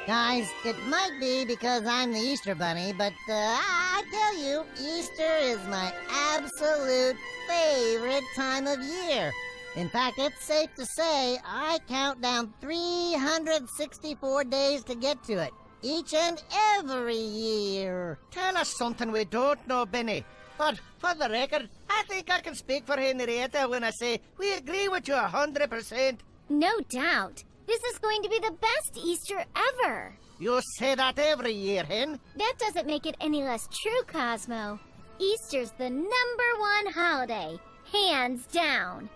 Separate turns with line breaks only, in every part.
Guys, it might be because I'm the Easter Bunny, but I tell you, Easter is my absolute favorite time of year. In fact, it's safe to say I count down 364 days to get to it, each and every year.
Tell us something we don't know, Benny. But for the record, I think I can speak for Henrietta when I say we agree with you 100%.
No doubt. This is going to be the best Easter ever.
You say that every year, Hen.
That doesn't make it any less true, Cosmo. Easter's the #1 holiday, hands down.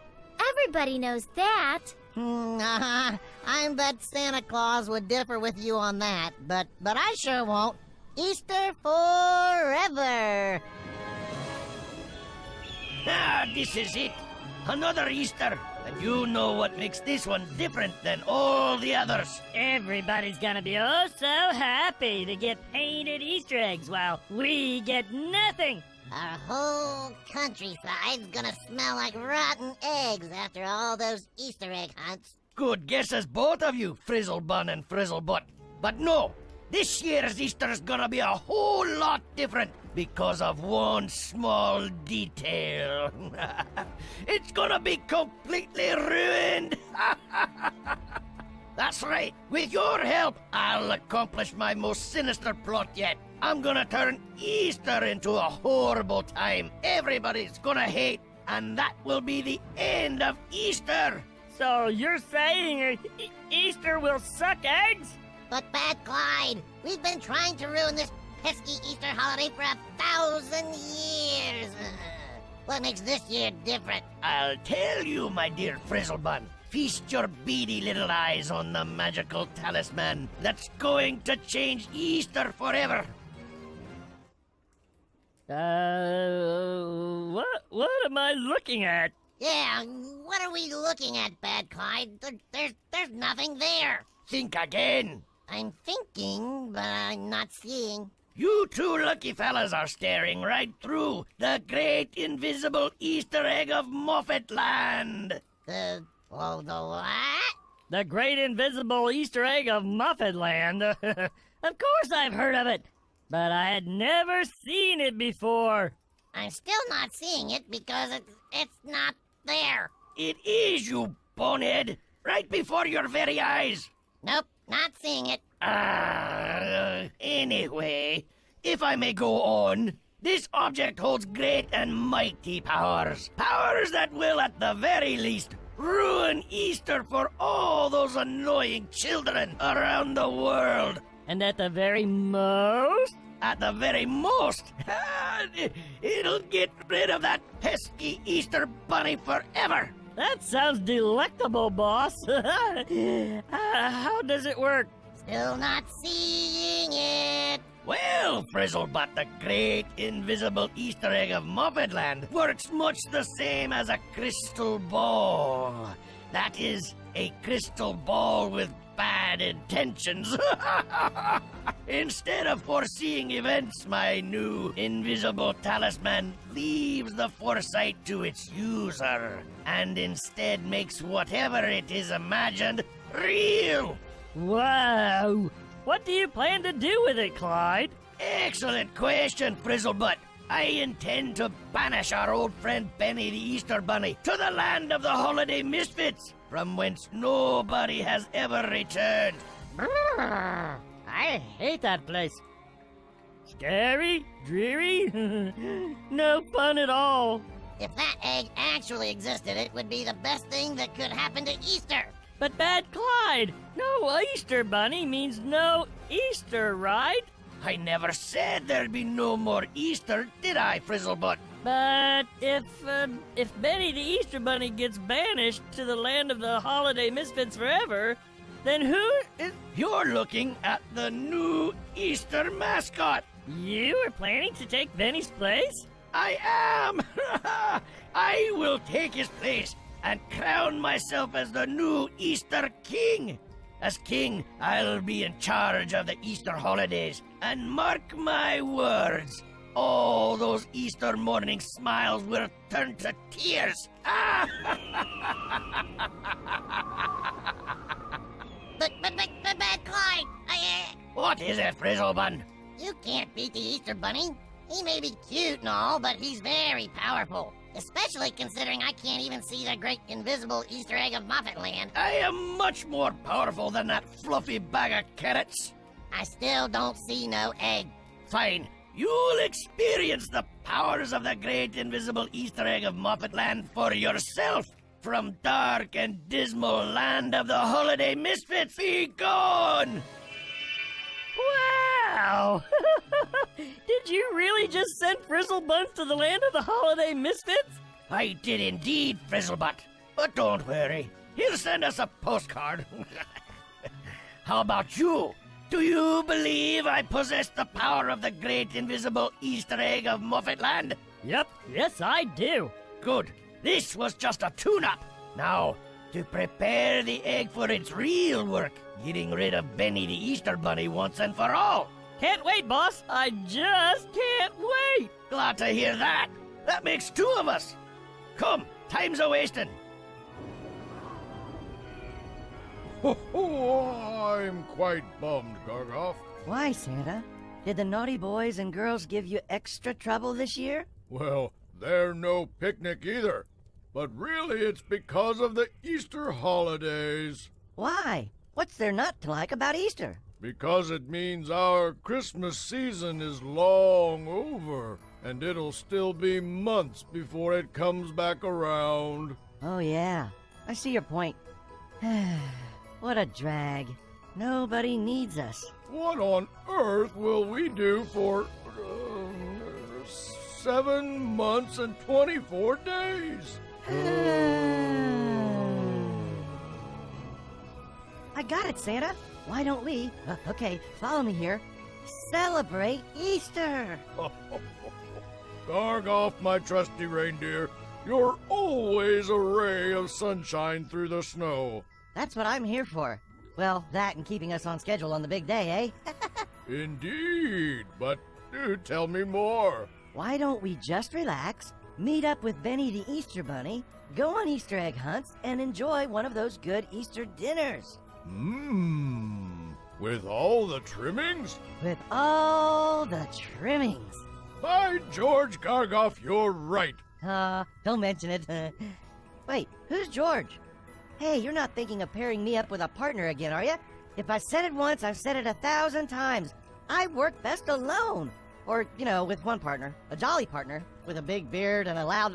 Everybody knows that.
I bet Santa Claus would differ with you on that, but I sure won't. Easter forever.
This is it. Another Easter. And you know what makes this one different than all the others.
Everybody's gonna be oh so happy to get painted Easter eggs while we get nothing.
Our whole countryside's gonna smell like rotten eggs after all those Easter egg hunts.
Good guesses, both of you, Frizzlebun and Frizzlebutt. But no, this year's Easter's gonna be a whole lot different because of one small detail. It's gonna be completely ruined. That's right. With your help, I'll accomplish my most sinister plot yet. I'm gonna turn Easter into a horrible time everybody's gonna hate, and that will be the end of Easter.
So you're saying Easter will suck eggs?
But Bad Clyde, we've been trying to ruin this pesky Easter holiday for 1,000 years. What makes this year different?
I'll tell you, my dear Frizzlebun. Feast your beady little eyes on the magical talisman that's going to change Easter forever.
What am I looking at?
Yeah, what are we looking at, Bad Clyde? There's nothing there.
Think again.
I'm thinking, but I'm not seeing.
You two lucky fellas are staring right through the great invisible Easter egg of Moffatland.
The what?
The great invisible Easter egg of Moffatland. Of course I've heard of it, but I had never seen it before.
I'm still not seeing it because it's not there.
It is, you bonehead, right before your very eyes.
Nope, not seeing it.
Anyway, if I may go on, this object holds great and mighty powers. Powers that will, at the very least, ruin Easter for all those annoying children around the world.
And at the very most?
At the very most, it'll get rid of that pesky Easter bunny forever.
That sounds delectable, boss. How does it work?
Still not seeing it.
Well, Frizzlebutt, the great invisible Easter egg of Moffatland works much the same as a crystal ball. That is, a crystal ball with bad intentions. Instead of foreseeing events, my new invisible talisman leaves the foresight to its user, and instead makes whatever it is imagined real.
Wow! What do you plan to do with it, Clyde?
Excellent question, Frizzlebutt. I intend to banish our old friend Benny the Easter Bunny to the land of the holiday misfits, from whence nobody has ever returned.
I hate that place. Scary? Dreary? No fun at all.
If that egg actually existed, it would be the best thing that could happen to Easter.
But Bad Clyde, no Easter Bunny means no Easter, right?
I never said there'd be no more Easter, did I, Frizzlebutt?
But if Benny the Easter Bunny gets banished to the land of the holiday misfits forever, then who is...
You're looking at the new Easter mascot.
You are planning to take Benny's place?
I am! I will take his place and crown myself as the new Easter King. As king, I'll be in charge of the Easter holidays. And mark my words, all those Easter morning smiles will turn to tears.
But Bad Clyde,
What is it, Frizzlebun?
You can't beat the Easter Bunny. He may be cute and all, but he's very powerful. Especially considering I can't even see the great invisible Easter egg of Muffetland.
I am much more powerful than that fluffy bag of carrots.
I still don't see no egg.
Fine. You'll experience the powers of the great invisible Easter egg of Muffetland for yourself. From dark and dismal land of the holiday misfits, be gone!
Wow! Did you really just send Frizzlebuns to the land of the holiday misfits?
I did indeed, Frizzlebutt. But don't worry, he'll send us a postcard. How about you? Do you believe I possess the power of the great invisible Easter egg of Muffetland?
Yep, yes I do.
Good. This was just a tune-up. Now, to prepare the egg for its real work, getting rid of Benny the Easter Bunny once and for all.
Can't wait, boss. I just can't wait.
Glad to hear that. That makes two of us. Come, time's a-wasting.
I'm quite bummed, Gargoff.
Why, Santa? Did the naughty boys and girls give you extra trouble this year?
Well, they're no picnic either. But really, it's because of the Easter holidays.
Why? What's there not to like about Easter?
Because it means our Christmas season is long over, and it'll still be months before it comes back around.
Oh, yeah. I see your point. What a drag. Nobody needs us.
What on earth will we do for 7 months and 24 days?
I got it, Santa. Why don't we, okay, follow me here, celebrate Easter?
Gargoff, my trusty reindeer, you're always a ray of sunshine through the snow.
That's what I'm here for. Well, that and keeping us on schedule on the big day, eh?
Indeed, but do tell me more.
Why don't we just relax, meet up with Benny the Easter Bunny, go on Easter egg hunts, and enjoy one of those good Easter dinners?
With all the trimmings?
With all the trimmings.
By George, Gargoff, you're right.
Don't mention it. Wait, who's George? Hey, you're not thinking of pairing me up with a partner again, are you? If I said it once, I've said it 1,000 times. I work best alone. Or, you know, with one partner. A jolly partner. With a big beard and a loud...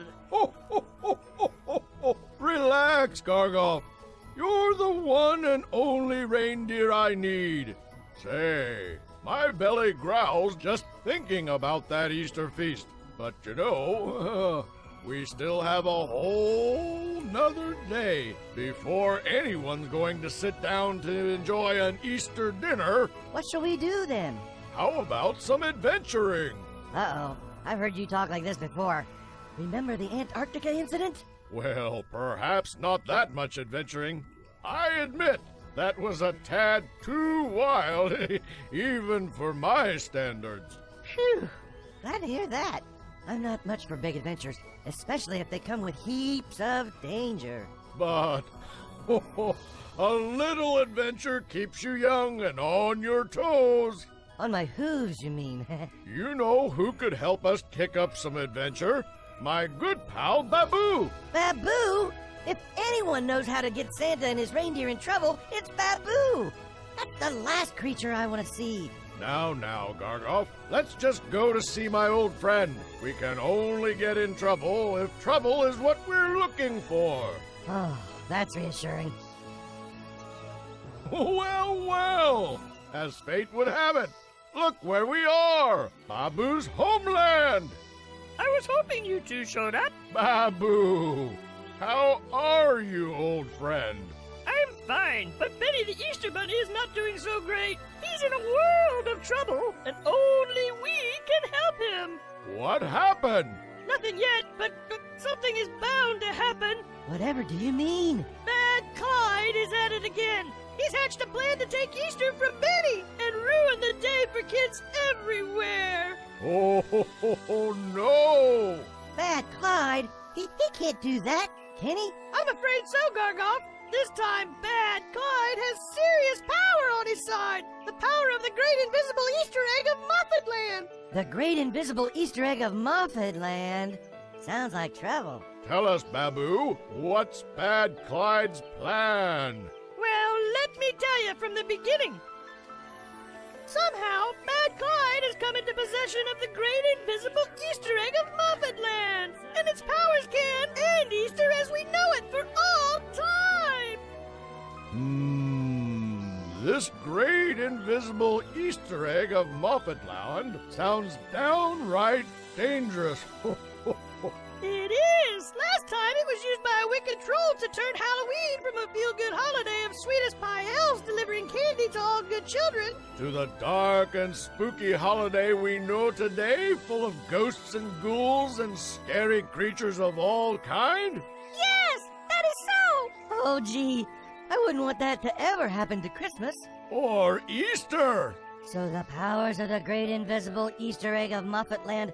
Relax, Gargoff. You're the one and only reindeer I need. Say, my belly growls just thinking about that Easter feast. But you know, we still have a whole nother day before anyone's going to sit down to enjoy an Easter dinner.
What shall we do then?
How about some adventuring?
Uh-oh, I've heard you talk like this before. Remember the Antarctica incident?
Well, perhaps not that much adventuring. I admit, that was a tad too wild, even for my standards.
Phew, glad to hear that. I'm not much for big adventures, especially if they come with heaps of danger.
But a little adventure keeps you young and on your toes.
On my hooves, you mean?
You know who could help us kick up some adventure? My good pal, Baboo!
Baboo? If anyone knows how to get Santa and his reindeer in trouble, it's Baboo! That's the last creature I want to see.
Now, Gargoff, let's just go to see my old friend. We can only get in trouble if trouble is what we're looking for.
Oh, that's reassuring.
Well, as fate would have it, look where we are! Baboo's homeland!
I was hoping you two showed up.
Baboo! How are you, old friend?
I'm fine, but Benny the Easter Bunny is not doing so great. He's in a world of trouble, and only we can help him.
What happened?
Nothing yet, but something is bound to happen.
Whatever do you mean?
Bad Clyde is at it again. He's hatched a plan to take Easter from Benny and ruin the day for kids everywhere.
Oh, no!
Bad Clyde? He can't do that, can he?
I'm afraid so, Gargoff. This time, Bad Clyde has serious power on his side. The power of the great
invisible Easter egg of Moffat Land.
The Great Invisible Easter Egg of Moffat Land. Sounds like trouble.
Tell us, Babu, what's Bad Clyde's plan?
Well, let me tell you from the beginning. Somehow, Bad Clyde has come into possession of the Great Invisible Easter Egg of Moffat Land, and its powers can end Easter as we know it for all time.
This Great Invisible Easter Egg of Moffat Land sounds downright dangerous.
It is! Last time it was used by a wicked troll to turn Halloween from a feel-good holiday of sweetest pie elves delivering candy to all good children
To the dark and spooky holiday we know today, full of ghosts and ghouls and scary creatures of all kind?
Yes, that is so!
Oh, gee, I wouldn't want that to ever happen to Christmas.
Or Easter?
So the powers of the Great Invisible Easter Egg of Moffat Land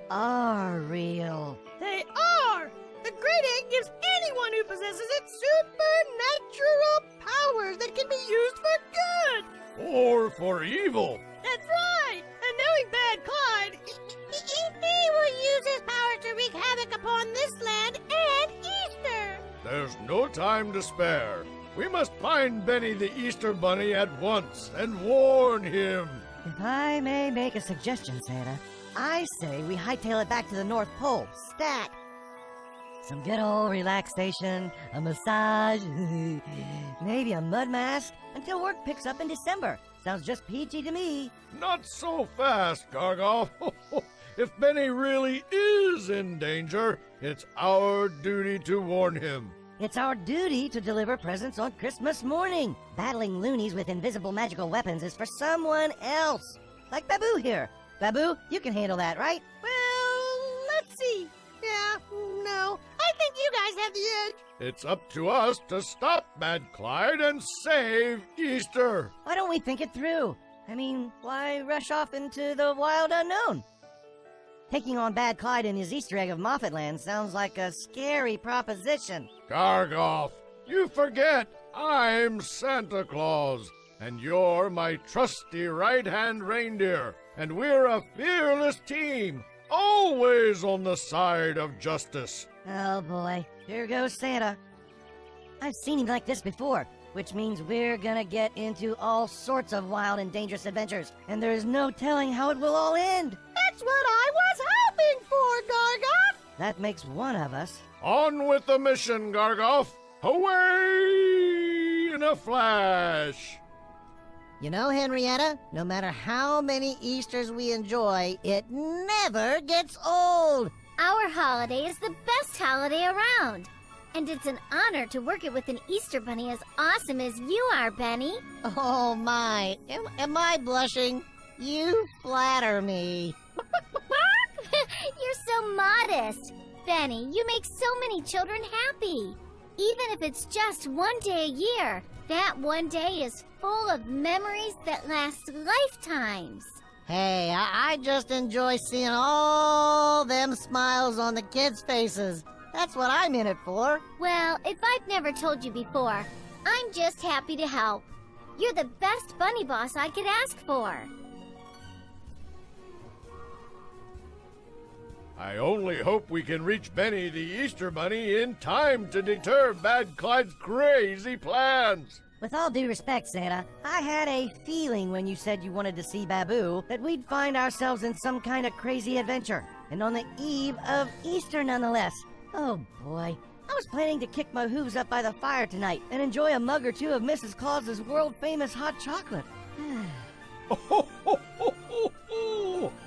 are real.
They are! The Great Egg gives anyone who possesses it supernatural powers that can be used for good!
Or for evil?
That's right! And knowing Bad Clyde,
He will use his power to wreak havoc upon this land and Easter.
There's no time to spare. We must find Benny the Easter Bunny at once and warn him.
If I may make a suggestion, Santa, I say we hightail it back to the North Pole. Stat! Some good old relaxation, a massage, maybe a mud mask, until work picks up in December. Sounds just peachy to me.
Not so fast, Gargoff. If Benny really is in danger, it's our duty to warn him.
It's our duty to deliver presents on Christmas morning. Battling loonies with invisible magical weapons is for someone else. Like Babu here. Babu, you can handle that, right?
Well, let's see. Yeah, no. I think you guys have the edge.
It's up to us to stop Bad Clyde and save Easter.
Why don't we think it through? I mean, why rush off into the wild unknown? Taking on Bad Clyde and his Easter egg of Moffat Land sounds like a scary proposition.
Gargoff, you forget I'm Santa Claus, and you're my trusty right-hand reindeer, and we're a fearless team, always on the side of justice.
Oh boy, here goes Santa. I've seen him like this before, which means we're gonna get into all sorts of wild and dangerous adventures, and there's no telling how it will all end.
That's what I was hoping for, Gargoff.
That makes one of us.
On with the mission, Gargoff. Away in a flash.
You know, Henrietta, no matter how many Easters we enjoy, it never gets old.
Our holiday is the best holiday around. And it's an honor to work it with an Easter bunny as awesome as you are, Benny.
Oh my, am I blushing? You flatter me.
You're so modest. Benny, you make so many children happy. Even if it's just one day a year, that one day is full of memories that last lifetimes.
Hey, I just enjoy seeing all them smiles on the kids' faces. That's what I'm in it for.
Well, if I've never told you before, I'm just happy to help. You're the best bunny boss I could ask for.
I only hope we can reach Benny the Easter Bunny in time to deter Bad Clyde's crazy plans.
With all due respect, Santa, I had a feeling when you said you wanted to see Babu that we'd find ourselves in some kind of crazy adventure, and on the eve of Easter nonetheless. Oh boy, I was planning to kick my hooves up by the fire tonight and enjoy a mug or two of Mrs. Claus's world-famous hot chocolate.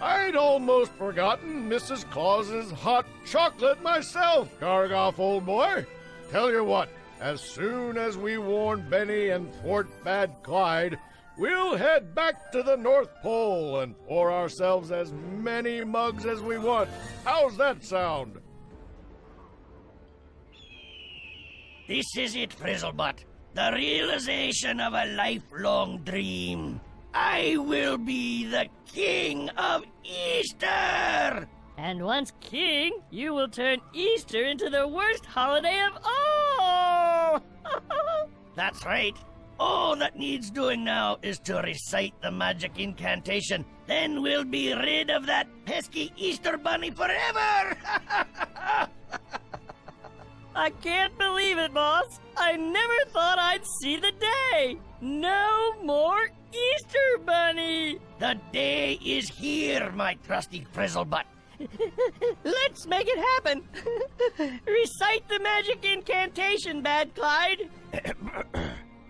I'd almost forgotten Mrs. Claus's hot chocolate myself, Gargoff, old boy. Tell you what, as soon as we warn Benny and thwart Bad Clyde, we'll head back to the North Pole and pour ourselves as many mugs as we want. How's that sound?
This is it, Frizzlebutt. The realization of a lifelong dream. I will be the King of Easter!
And once king, you will turn Easter into the worst holiday of all!
That's right. All that needs doing now is to recite the magic incantation. Then we'll be rid of that pesky Easter bunny forever!
I can't believe it, boss. I never thought I'd see the day. No more Easter bunny.
The day is here, my trusty frizzlebutt.
Let's make it happen. Recite the magic incantation, Bad Clyde.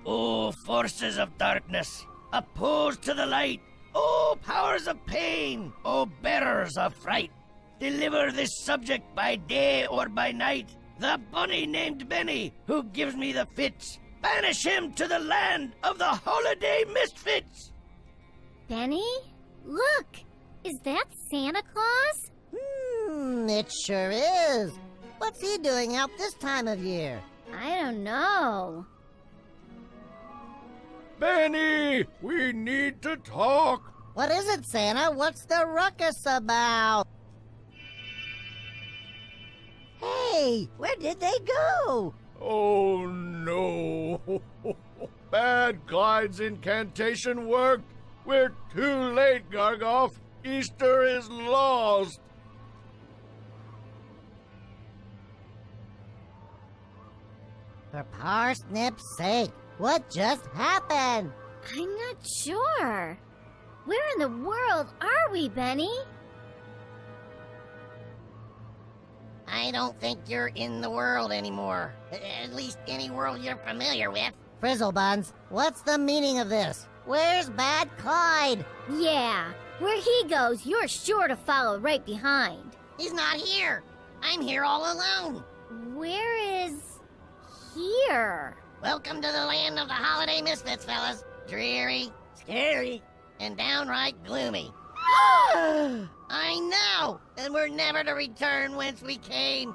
O forces of darkness, opposed to the light. O powers of pain, O bearers of fright. Deliver this subject by day or by night. The bunny named Benny, who gives me the fits. Banish him to the land of the holiday misfits.
Benny? Look! Is that Santa Claus?
It sure is. What's he doing out this time of year?
I don't know.
Benny, we need to talk.
What is it, Santa? What's the ruckus about? Hey, where did they go?
Oh no. Bad Clyde's incantation worked. We're too late, Gargoff. Easter is lost.
For parsnip's sake, what just happened?
I'm not sure. Where in the world are we, Benny?
I don't think you're in the world anymore. At least any world you're familiar with. Frizzlebuns, what's the meaning of this? Where's Bad Clyde?
Yeah, where he goes, you're sure to follow right behind.
He's not here. I'm here all alone.
Where is here?
Welcome to the land of the holiday misfits, fellas. Dreary, scary, and downright gloomy. I know! And we're never to return whence we came.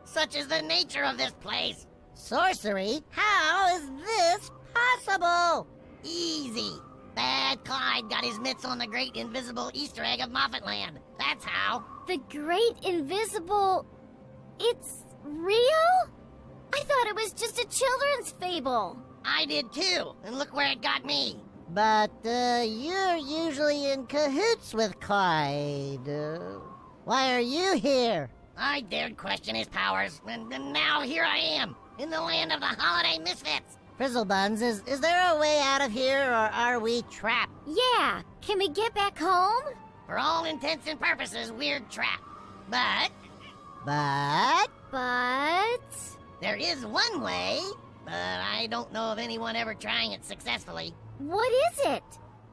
Such is the nature of this place. Sorcery? How is this possible? Easy. Bad Clyde got his mitts on the great invisible Easter egg of Moffatland. That's how.
The Great Invisible... It's real? I thought it was just a children's fable.
I did too, and look where it got me. But, you're usually in cahoots with Clyde. Why are you here? I dared question his powers, and now here I am, in the land of the holiday misfits. Frizzlebuns, is there a way out of here, or are we trapped?
Yeah, can we get back home?
For all intents and purposes, we're trapped. But... there is one way, but I don't know of anyone ever trying it successfully.
What is it?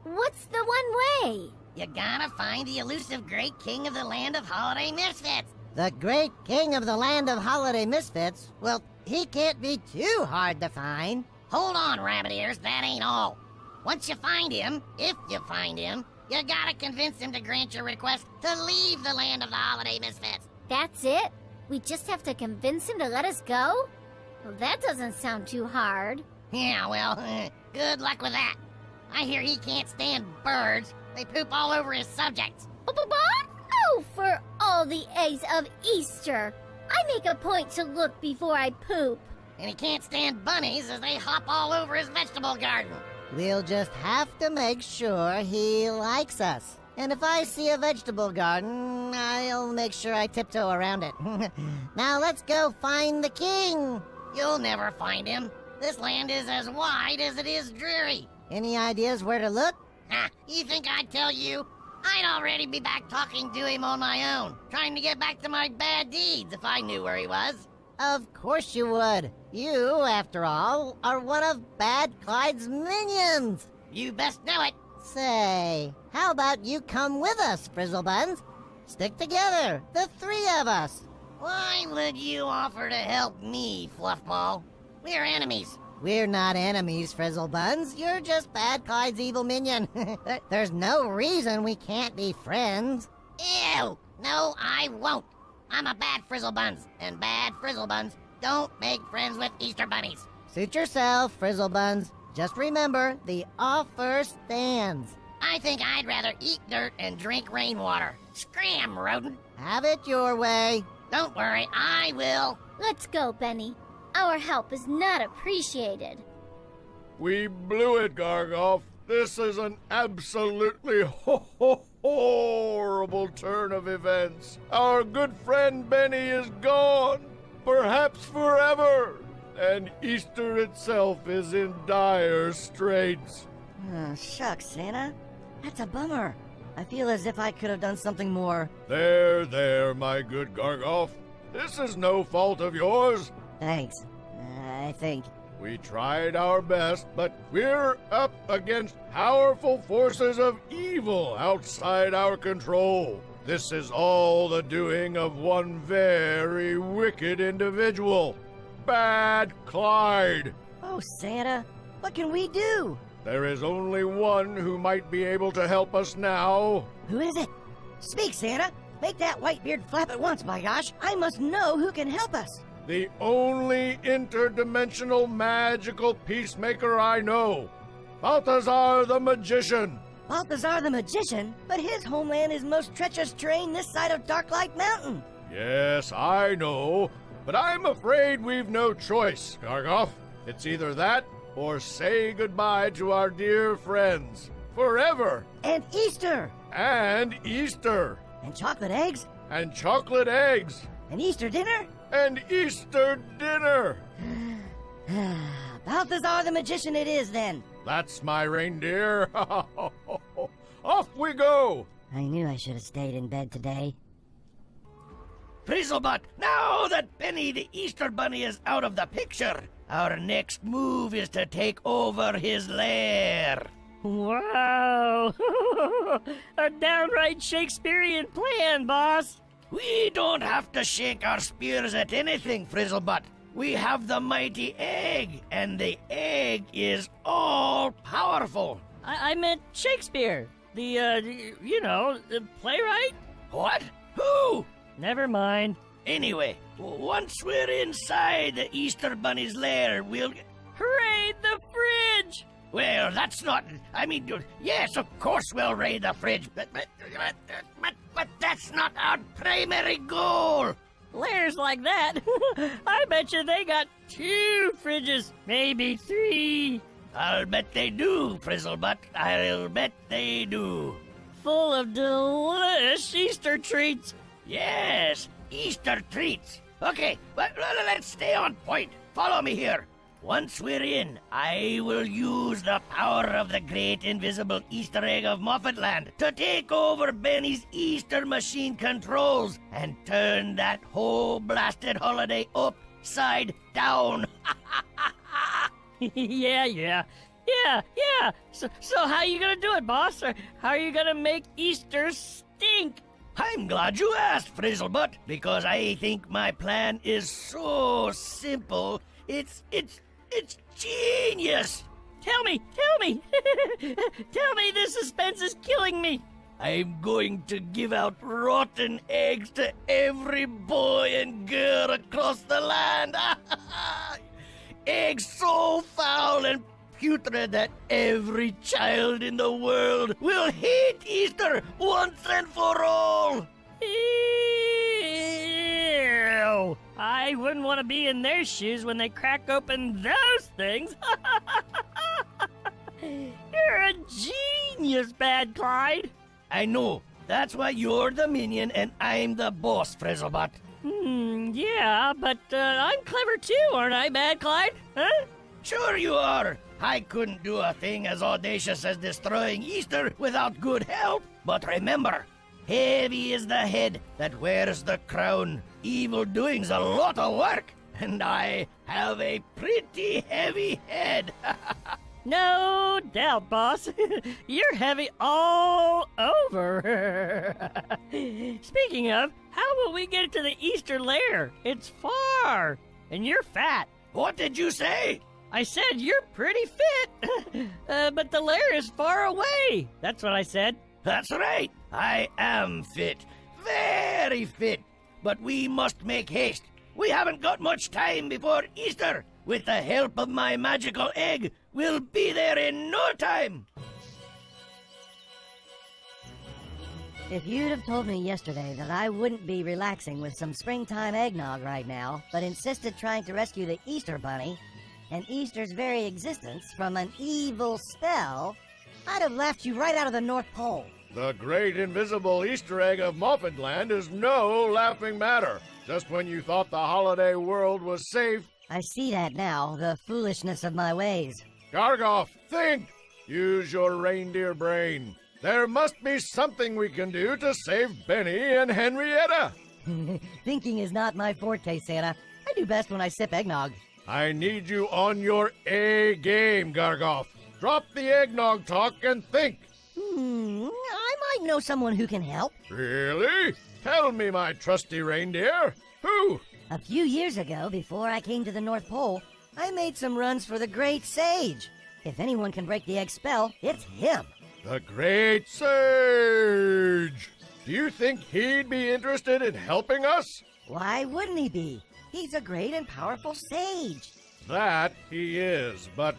What's the one way?
You gotta find the elusive great king of the land of holiday misfits. The great king of the land of holiday misfits? Well, he can't be too hard to find. Hold on, rabbit ears, that ain't all. Once you find him, if you find him, you gotta convince him to grant your request to leave the land of the holiday misfits.
That's it? We just have to convince him to let us go? Well, that doesn't sound too hard.
Yeah, well, good luck with that. I hear he can't stand birds. They poop all over his subjects.
Oh, for all the eggs of Easter! I make a point to look before I poop.
And he can't stand bunnies as they hop all over his vegetable garden. We'll just have to make sure he likes us. And if I see a vegetable garden, I'll make sure I tiptoe around it. Now let's go find the king. You'll never find him. This land is as wide as it is dreary. Any ideas where to look? Ha! You think I'd tell you? I'd already be back talking to him on my own, trying to get back to my bad deeds if I knew where he was. Of course you would. You, after all, are one of Bad Clyde's minions. You best know it. Say, how about you come with us, Frizzlebuns? Stick together, the three of us. Why would you offer to help me, Fluffball? We're enemies. We're not enemies, Frizzlebuns. You're just Bad Clyde's evil minion. There's no reason we can't be friends. Ew! No, I won't. I'm a bad Frizzlebuns, and bad Frizzlebuns don't make friends with Easter bunnies. Suit yourself, Frizzlebuns. Just remember, the offer stands. I think I'd rather eat dirt and drink rainwater. Scram, rodent. Have it your way. Don't worry, I will.
Let's go, Benny. Our help is not appreciated.
We blew it, Gargoff. This is an absolutely horrible turn of events. Our good friend Benny is gone, perhaps forever, and Easter itself is in dire straits.
Oh, shucks, Santa. That's a bummer. I feel as if I could have done something more.
There, my good Gargoff. This is no fault of yours.
Thanks. I think.
We tried our best, but we're up against powerful forces of evil outside our control. This is all the doing of one very wicked individual, Bad Clyde.
Oh, Santa, what can we do?
There is only one who might be able to help us now.
Who is it? Speak, Santa. Make that white beard flap at once, my gosh. I must know who can help us.
The only interdimensional magical peacemaker I know, Balthazar the Magician.
Balthazar the Magician? But his homeland is most treacherous terrain this side of Darklight Mountain.
Yes, I know, but I'm afraid we've no choice, Gargoff. It's either that or say goodbye to our dear friends. Forever.
And Easter.
And Easter.
And chocolate eggs.
And chocolate eggs.
And Easter dinner.
And Easter dinner.
Balthazar the Magician it is, then.
That's my reindeer. Off we go.
I knew I should have stayed in bed today.
Frizzlebutt, now that Benny the Easter Bunny is out of the picture, our next move is to take over his lair.
Wow! A downright Shakespearean plan, boss!
We don't have to shake our spears at anything, Frizzlebutt. We have the mighty egg, and the egg is all-powerful.
I meant Shakespeare. The playwright?
What? Who?
Never mind.
Anyway, once we're inside the Easter Bunny's lair, we'll...
Hooray, the fridge!
Well, that's not... I mean, yes, of course we'll raid the fridge, but that's not our primary goal.
Lairs like that? I bet you they got 2 fridges, maybe 3.
I'll bet they do, Frizzlebutt. I'll bet they do.
Full of delicious Easter treats.
Yes, Easter treats. Okay, but let's stay on point. Follow me here. Once we're in, I will use the power of the great invisible Easter egg of Moffatland to take over Benny's Easter machine controls and turn that whole blasted holiday upside down.
Yeah. So how you gonna do it, boss? Or how are you gonna make Easter stink?
I'm glad you asked, Frizzlebutt, because I think my plan is so simple. It's genius.
Tell me. Tell me, this suspense is killing me.
I'm going to give out rotten eggs to every boy and girl across the land. Eggs so foul and putrid that every child in the world will hate Easter once and for all.
Ew. I wouldn't want to be in their shoes when they crack open those things. You're a genius, Bad Clyde.
I know. That's why you're the minion and I'm the boss, Frizzlebutt.
Yeah, but I'm clever too, aren't I, Bad Clyde? Huh?
Sure you are. I couldn't do a thing as audacious as destroying Easter without good help. But remember, heavy is the head that wears the crown. Evil doing's a lot of work, and I have a pretty heavy head.
No doubt, boss. You're heavy all over. Speaking of, how will we get to the Easter lair? It's far, and you're fat.
What did you say?
I said you're pretty fit, but the lair is far away. That's what I said.
That's right. I am fit. Very fit. But we must make haste. We haven't got much time before Easter. With the help of my magical egg, we'll be there in no time.
If you'd have told me yesterday that I wouldn't be relaxing with some springtime eggnog right now, but insisted trying to rescue the Easter Bunny, and Easter's very existence from an evil spell, I'd have left you right out of the North Pole.
The great invisible Easter egg of Muffetland is no laughing matter. Just when you thought the holiday world was safe,
I see that now, the foolishness of my ways.
Gargoff, think! Use your reindeer brain. There must be something we can do to save Benny and Henrietta.
Thinking is not my forte, Santa. I do best when I sip eggnog.
I need you on your A game, Gargoff. Drop the eggnog talk and think.
I might know someone who can help.
Really? Tell me, my trusty reindeer. Who?
A few years ago, before I came to the North Pole, I made some runs for the Great Sage. If anyone can break the egg spell, it's him.
The Great Sage! Do you think he'd be interested in helping us?
Why wouldn't he be? He's a great and powerful sage.
That he is, but,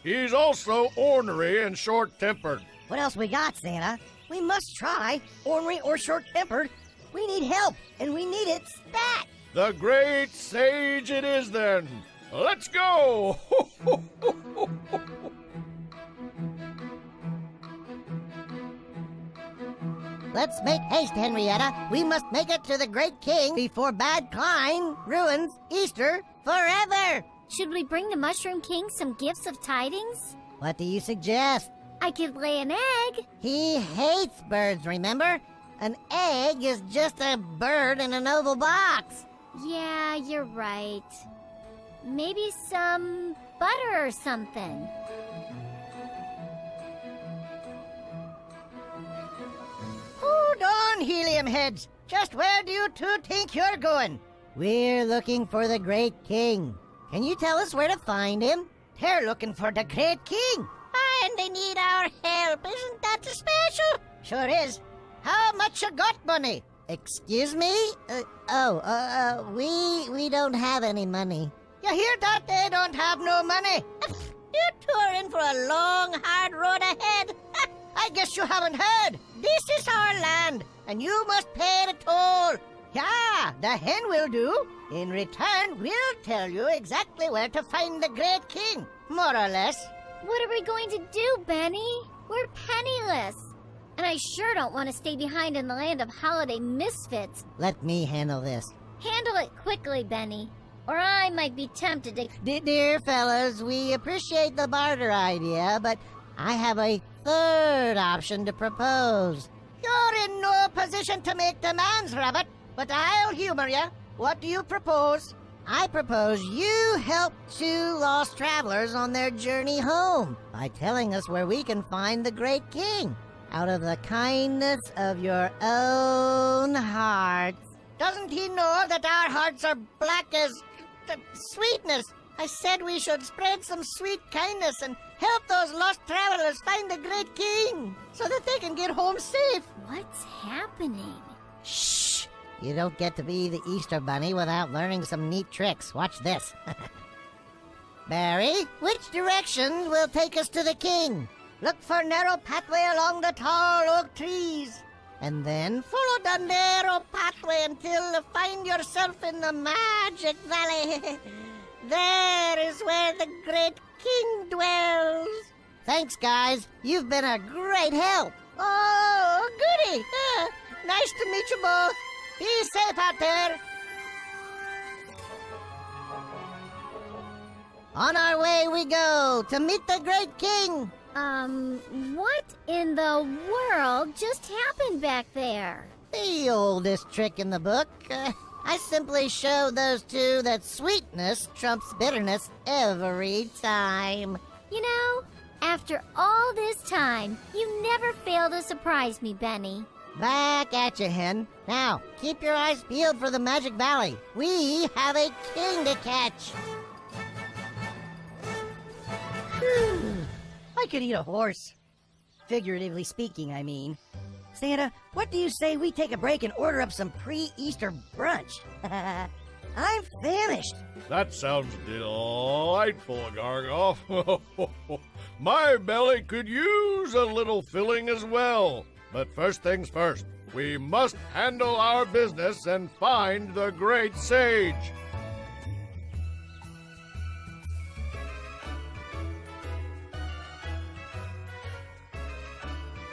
he's also ornery and short-tempered.
What else we got, Santa? We must try, ornery or short-tempered. We need help, and we need it stat.
The Great Sage it is, then. Let's go!
Let's make haste, Henrietta. We must make it to the Great King before Bad Klein ruins Easter forever.
Should we bring the Mushroom King some gifts of tidings?
What do you suggest?
I could lay an egg.
He hates birds, remember? An egg is just a bird in an oval box.
Yeah, you're right. Maybe some butter or something.
Hold on, helium heads. Just where do you two think you're going?
We're looking for the Great King. Can you tell us where to find him?
They're looking for the Great King.
And they need our help. Isn't that special?
Sure is. How much you got, money?
Excuse me? We don't have any money.
You hear that? They don't have no money.
You two are in for a long, hard road ahead.
I guess you haven't heard. This is our land, and you must pay the toll. Yeah, the hen will do. In return, we'll tell you exactly where to find the Great King, more or less.
What are we going to do, Benny? We're penniless. And I sure don't want to stay behind in the land of holiday misfits.
Let me handle this.
Handle it quickly, Benny, or I might be tempted to...
Dear fellas, we appreciate the barter idea, but I have a third option to propose.
You're in no position to make demands, Rabbit, but I'll humor you. What do you propose?
I propose you help two lost travelers on their journey home by telling us where we can find the Great King, out of the kindness of your own hearts.
Doesn't he know that our hearts are black as sweetness? I said we should spread some sweet kindness and help those lost travelers find the Great King so that they can get home safe.
What's happening?
Shh! You don't get to be the Easter Bunny without learning some neat tricks. Watch this. Barry, which direction will take us to the king?
Look for narrow pathway along the tall oak trees.
And then
Follow the narrow pathway until you find yourself in the Magic Valley. There is where the Great King dwells.
Thanks, guys. You've been a great help.
Oh, goody. Nice to meet you both. Be safe out there.
On our way we go to meet the Great King.
What in the world just happened back there?
The oldest trick in the book. I simply show those two that sweetness trumps bitterness every time.
You know, after all this time, you never fail to surprise me, Benny.
Back at you, Hen. Now, keep your eyes peeled for the Magic Valley. We have a king to catch.
I could eat a horse. Figuratively speaking, I mean. Santa, what do you say we take a break and order up some pre-Easter brunch? I'm famished.
That sounds delightful, Gargoff. My belly could use a little filling as well. But first things first, we must handle our business and find the Great Sage.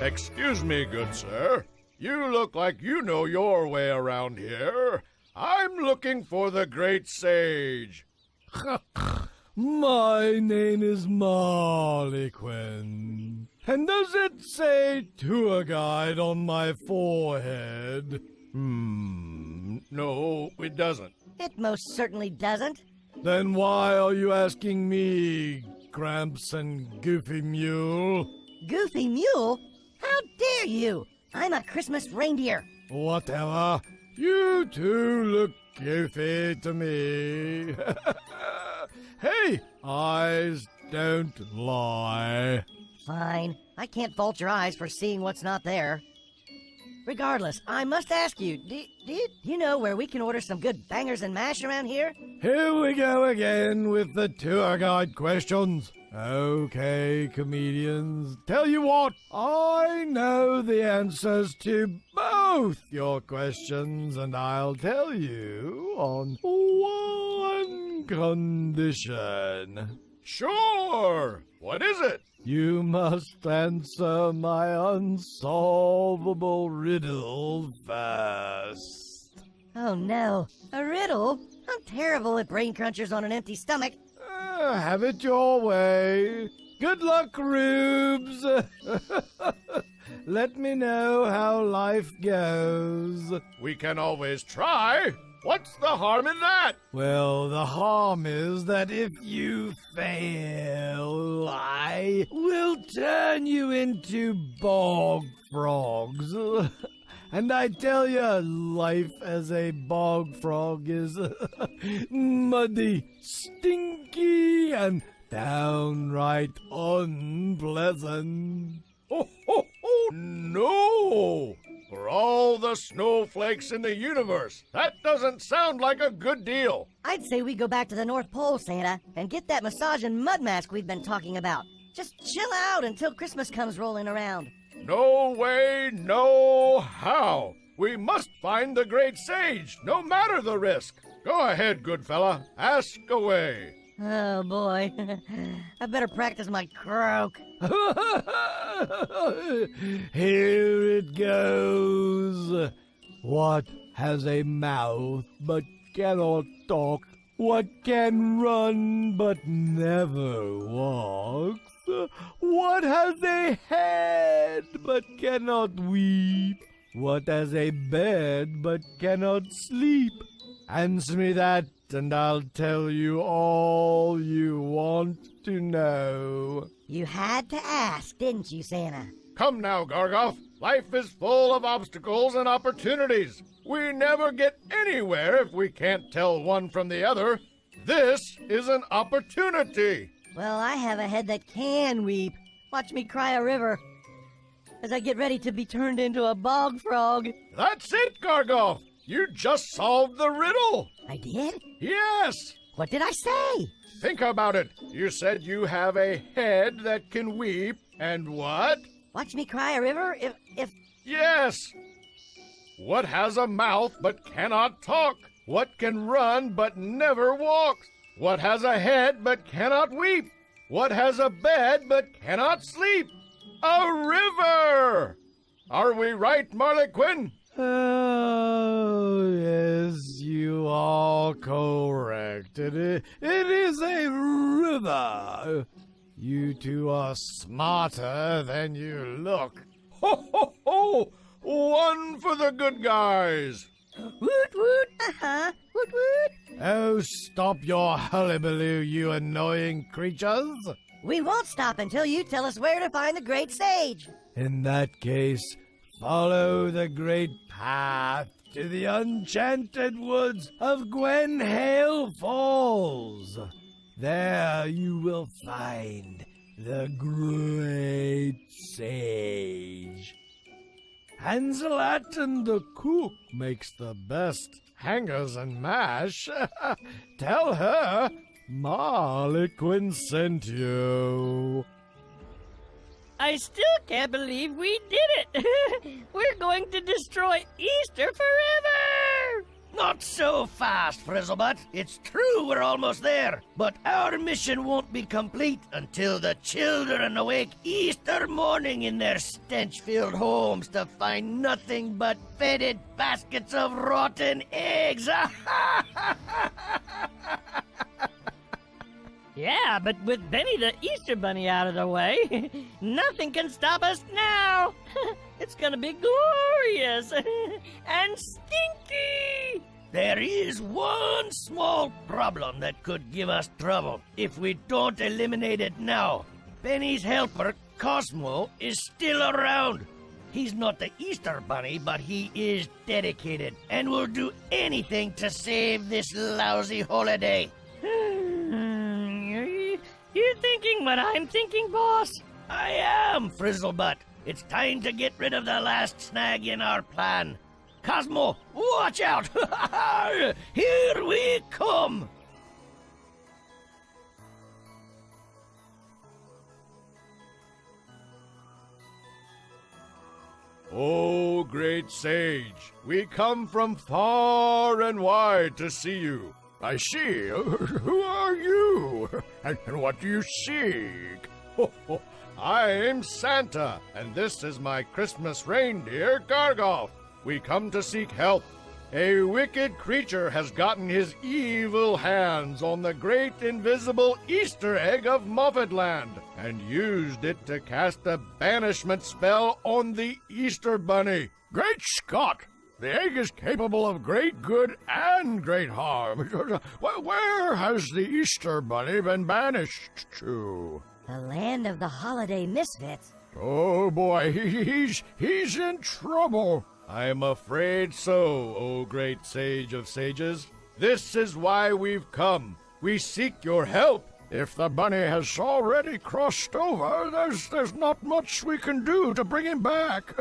Excuse me, good sir. You look like you know your way around here. I'm looking for the great sage.
My name is Malik. And does it say tour guide on my forehead?
No, it doesn't.
It most certainly doesn't.
Then why are you asking me, Gramps and Goofy Mule?
Goofy Mule? How dare you? I'm a Christmas reindeer.
Whatever. You two look goofy to me. Hey, eyes don't lie.
Fine. I can't fault your eyes for seeing what's not there. Regardless, I must ask you, do you know where we can order some good bangers and mash around here?
Here we go again with the tour guide questions. Okay, comedians, tell you what, I know the answers to both your questions, and I'll tell you on one condition.
Sure! What is it?
You must answer my unsolvable riddle first.
Oh no, a riddle? I'm terrible at brain crunchers on an empty stomach.
Have it your way. Good luck, Rubes. Let me know how life goes.
We can always try. What's the harm in that?
Well, the harm is that if you fail, I will turn you into bog frogs. And I tell you, life as a bog frog is muddy, stinky, and downright unpleasant.
Oh, no! For all the snowflakes in the universe, that doesn't sound like a good deal.
I'd say we go back to the North Pole, Santa, and get that massage and mud mask we've been talking about. Just chill out until Christmas comes rolling around.
No way, no how. We must find the great sage, no matter the risk. Go ahead, good fella. Ask away.
Oh, boy. I better practice my croak.
Here it goes. What has a mouth but cannot talk? What can run but never walks? What has a head but cannot weep? What has a bed but cannot sleep? Answer me that, and I'll tell you all you want to know.
You had to ask, didn't you, Santa?
Come now, Gargoth. Life is full of obstacles and opportunities. We never get anywhere if we can't tell one from the other. This is an opportunity.
Well, I have a head that can weep. Watch me cry a river as I get ready to be turned into a bog frog.
That's it, Gargoth. You just solved the riddle.
I did?
Yes.
What did I say?
Think about it. You said you have a head that can weep, and what?
Watch me cry a river if...
Yes. What has a mouth but cannot talk? What can run but never walks? What has a head but cannot weep? What has a bed but cannot sleep? A river! Are we right, Marlequin?
Oh, yes, you are correct. It is a river. You two are smarter than you look.
Ho, ho, ho! One for the good guys.
Woot woot! Uh-huh! Woot woot!
Oh, stop your hullabaloo, you annoying creatures.
We won't stop until you tell us where to find the great sage.
In that case, follow the great path to the enchanted woods of Gwenhale Falls. There you will find the great sage. Hansel-At and the cook makes the best hangers and mash. Tell her Marlequin sent you.
I still can't believe we did it. We're going to destroy Easter forever.
Not so fast, Frizzlebutt. It's true we're almost there, but our mission won't be complete until the children awake Easter morning in their stench-filled homes to find nothing but fetid baskets of rotten eggs.
Yeah, but with Benny the Easter Bunny out of the way, nothing can stop us now. It's gonna be glorious and stinky.
There is one small problem that could give us trouble if we don't eliminate it now. Benny's helper, Cosmo, is still around. He's not the Easter Bunny, but he is dedicated and will do anything to save this lousy holiday.
You thinking what I'm thinking, boss?
I am, Frizzlebutt. It's time to get rid of the last snag in our plan. Cosmo, watch out! Here we come!
Oh, great sage, we come from far and wide to see you. I see. Who are you? And what do you seek? I'm Santa, and this is my Christmas reindeer, Gargoff. We come to seek help. A wicked creature has gotten his evil hands on the great invisible Easter egg of Muffetland and used it to cast a banishment spell on the Easter Bunny. Great Scott! The egg is capable of great good and great harm. Where has the Easter Bunny been banished to?
The land of the holiday misfits.
Oh boy, he's in trouble. I'm afraid so, O great sage of sages. This is why we've come. We seek your help. If the bunny has already crossed over, there's not much we can do to bring him back.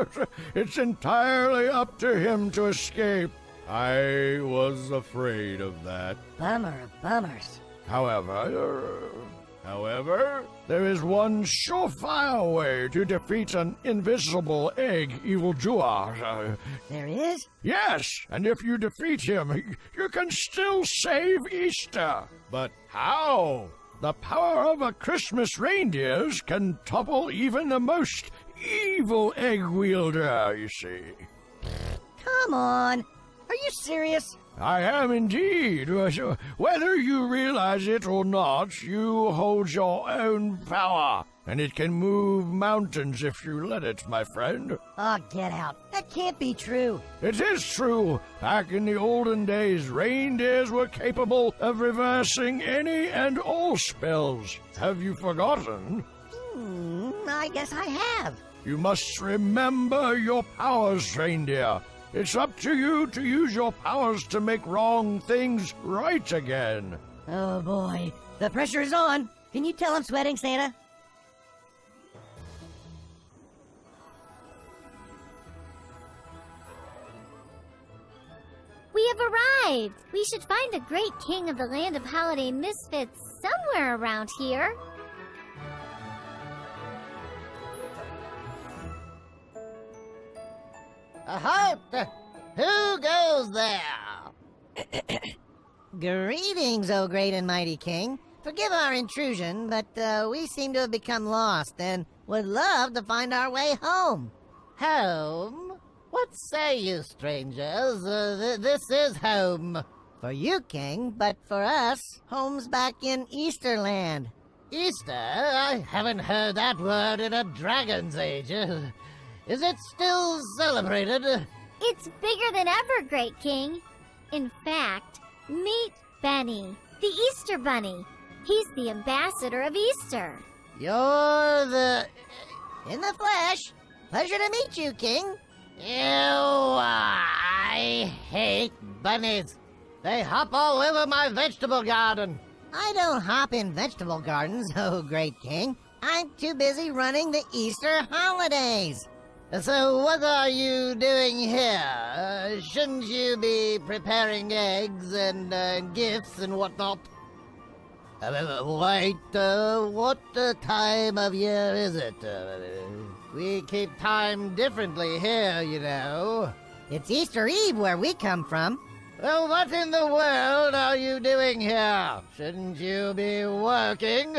It's entirely up to him to escape. I was afraid of that.
Bummer of bummers.
However, there is one surefire way to defeat an invisible egg evildoer.
There is?
Yes, and if you defeat him, you can still save Easter. But how? The power of a Christmas reindeers can topple even the most evil egg wielder, you see.
Come on. Are you serious?
I am indeed. Whether you realize it or not, you hold your own power, and it can move mountains if you let it, my friend.
Oh, get out. That can't be true.
It is true. Back in the olden days, reindeers were capable of reversing any and all spells. Have you forgotten?
I guess I have.
You must remember your powers, reindeer. It's up to you to use your powers to make wrong things right again.
Oh, boy. The pressure is on. Can you tell I'm sweating, Santa?
We have arrived! We should find the great king of the land of holiday misfits somewhere around here.
Halt! Who goes there? Greetings, O great and mighty king. Forgive our intrusion, but we seem to have become lost and would love to find our way home. Home? What say you, strangers? This is home. For you, king, but for us, home's back in Easterland. Easter? I haven't heard that word in a dragon's age. Is it still celebrated?
It's bigger than ever, great king. In fact, meet Benny, the Easter Bunny. He's the ambassador of Easter.
You're the... in the flesh. Pleasure to meet you, king. Ew, I hate bunnies. They hop all over my vegetable garden. I don't hop in vegetable gardens, oh great king. I'm too busy running the Easter holidays. So what are you doing here? Shouldn't you be preparing eggs and gifts and whatnot? Wait, what time of year is it? We keep time differently here, you know. It's Easter Eve where we come from. Well, what in the world are you doing here? Shouldn't you be working?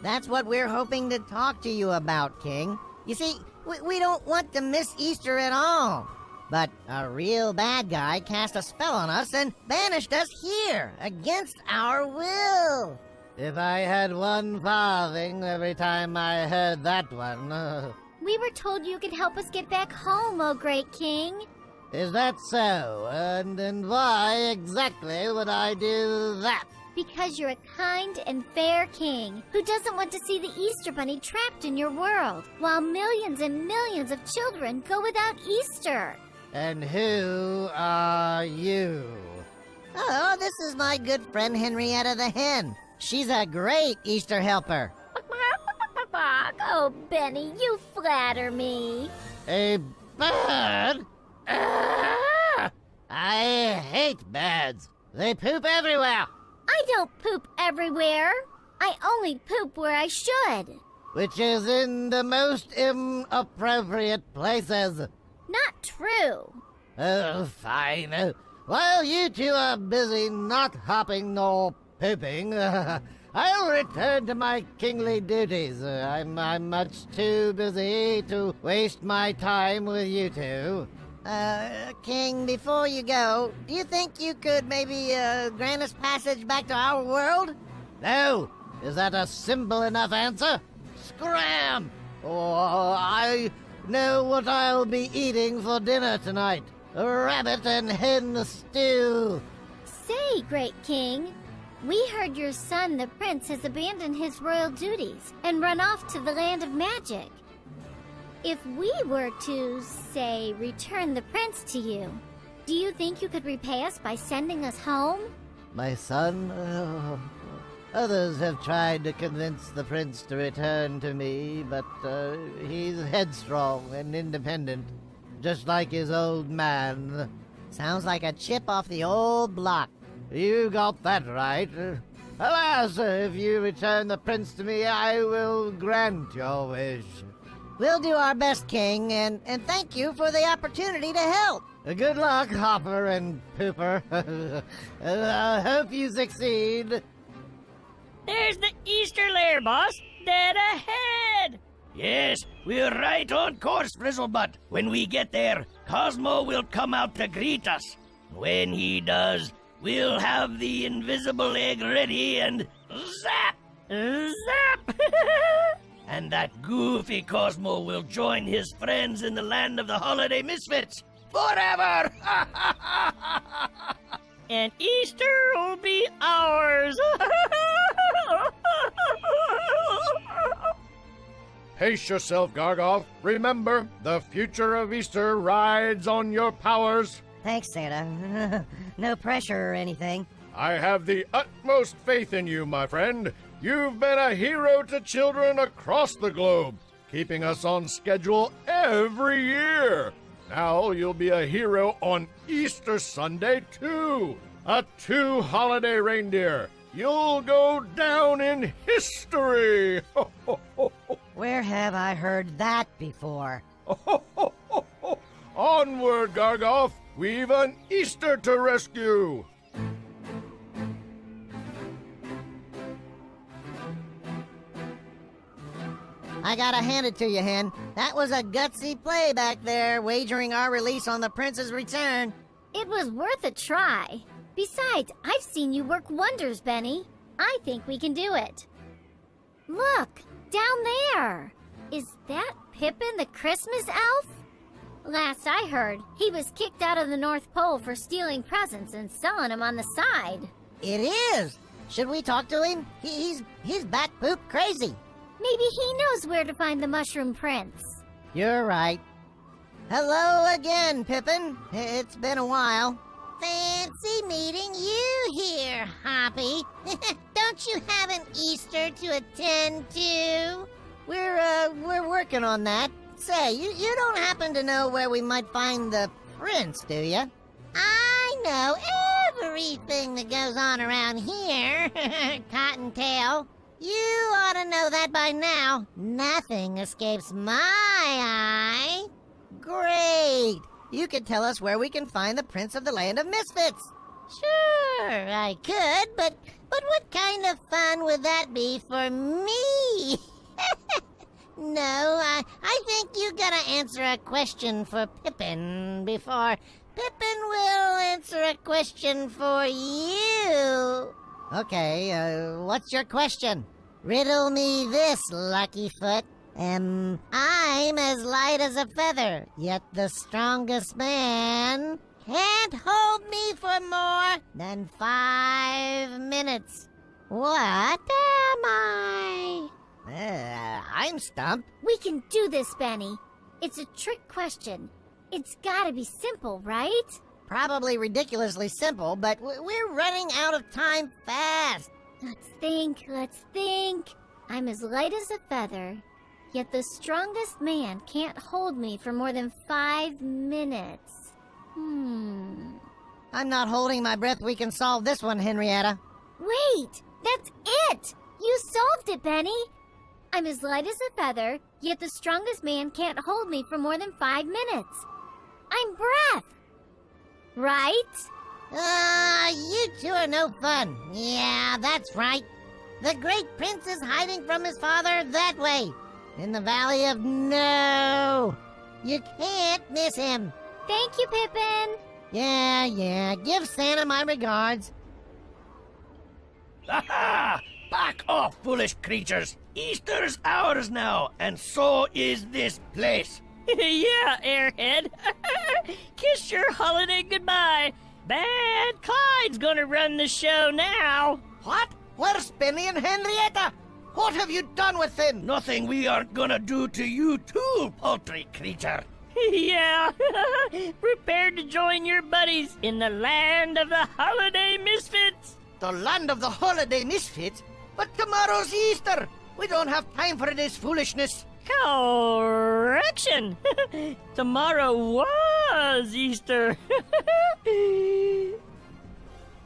That's what we're hoping to talk to you about, King. You see, we don't want to miss Easter at all. But a real bad guy cast a spell on us and banished us here, against our will.
If I had one farthing every time I heard that one.
We were told you could help us get back home, oh great king.
Is that so? And why exactly would I do that?
Because you're a kind and fair king who doesn't want to see the Easter Bunny trapped in your world, while millions and millions of children go without Easter.
And who are you?
Oh, this is my good friend Henrietta the Hen. She's a great Easter helper.
Oh, Benny, you flatter me.
A bird? Ah! I hate birds. They poop everywhere.
I don't poop everywhere. I only poop where I should.
Which is in the most inappropriate places.
Not true.
Oh, fine. While you two are busy not hopping nor pooping, I'll return to my kingly duties. I'm much too busy to waste my time with you two.
King, before you go, do you think you could maybe grant us passage back to our world?
No! Is that a simple enough answer? Scram! Oh, I know what I'll be eating for dinner tonight. A rabbit and hen stew.
Say, great king, we heard your son, the prince, has abandoned his royal duties and run off to the land of magic. If we were to, say, return the prince to you, do you think you could repay us by sending us home?
My son? Others have tried to convince the prince to return to me, but he's headstrong and independent, just like his old man.
Sounds like a chip off the old block.
You got that right. Alas, if you return the prince to me, I will grant your wish.
We'll do our best, King, and thank you for the opportunity to help.
Good luck, Hopper and Pooper. I hope you succeed.
There's the Easter lair, boss. Dead ahead.
Yes, we're right on course, Frizzlebutt. When we get there, Cosmo will come out to greet us. When he does, we'll have the invisible egg ready and zap!
Zap!
And that goofy Cosmo will join his friends in the land of the holiday misfits forever!
And Easter will be ours!
Pace yourself, Gargoff. Remember, the future of Easter rides on your powers.
Thanks, Santa. No pressure or anything.
I have the utmost faith in you, my friend. You've been a hero to children across the globe, keeping us on schedule every year. Now you'll be a hero on Easter Sunday, too. A two-holiday reindeer. You'll go down in history.
Where have I heard that before?
Onward, Gargoff. We've an Easter to rescue.
I gotta hand it to you, Hen. That was a gutsy play back there, wagering our release on the prince's return.
It was worth a try. Besides, I've seen you work wonders, Benny. I think we can do it. Look, down there. Is that Pippin the Christmas elf? Last I heard, he was kicked out of the North Pole for stealing presents and selling them on the side.
It is. Should we talk to him? He's bat poop crazy.
Maybe he knows where to find the Mushroom Prince.
You're right. Hello again, Pippin. It's been a while.
Fancy meeting you here, Hoppy. Don't you have an Easter to attend to?
We're working on that. Say, you don't happen to know where we might find the prince, do you?
I know everything that goes on around here, Cottontail. You ought to know that by now. Nothing escapes my eye.
Great! You can tell us where we can find the Prince of the Land of Misfits.
Sure, I could, but what kind of fun would that be for me? No, I think you gotta answer a question for Pippin before Pippin will answer a question for you.
Okay, what's your question?
Riddle me this, Luckyfoot. I'm as light as a feather, yet the strongest man can't hold me for more than 5 minutes. What am I?
I'm stumped.
We can do this, Benny. It's a trick question. It's gotta be simple, right?
Probably ridiculously simple, but we're running out of time fast.
Let's think. I'm as light as a feather, yet the strongest man can't hold me for more than 5 minutes.
I'm not holding my breath we can solve this one, Henrietta.
Wait! That's it! You solved it, Benny! I'm as light as a feather, yet the strongest man can't hold me for more than 5 minutes. I'm breath! Right?
You two are no fun. Yeah, that's right. The great prince is hiding from his father that way, in the Valley of No. You can't miss him.
Thank you, Pippin!
Yeah, give Santa my regards.
Aha! Back off, foolish creatures! Easter's ours now, and so is this place.
Yeah, airhead. Kiss your holiday goodbye. Bad Clyde's gonna run the show now.
What?
Where's Benny and Henrietta? What have you done with them?
Nothing we aren't gonna do to you too, paltry creature.
Yeah, prepare to join your buddies in the land of the holiday misfits.
The land of the holiday misfits? But tomorrow's Easter. We don't have time for this foolishness.
Correction! Tomorrow was Easter.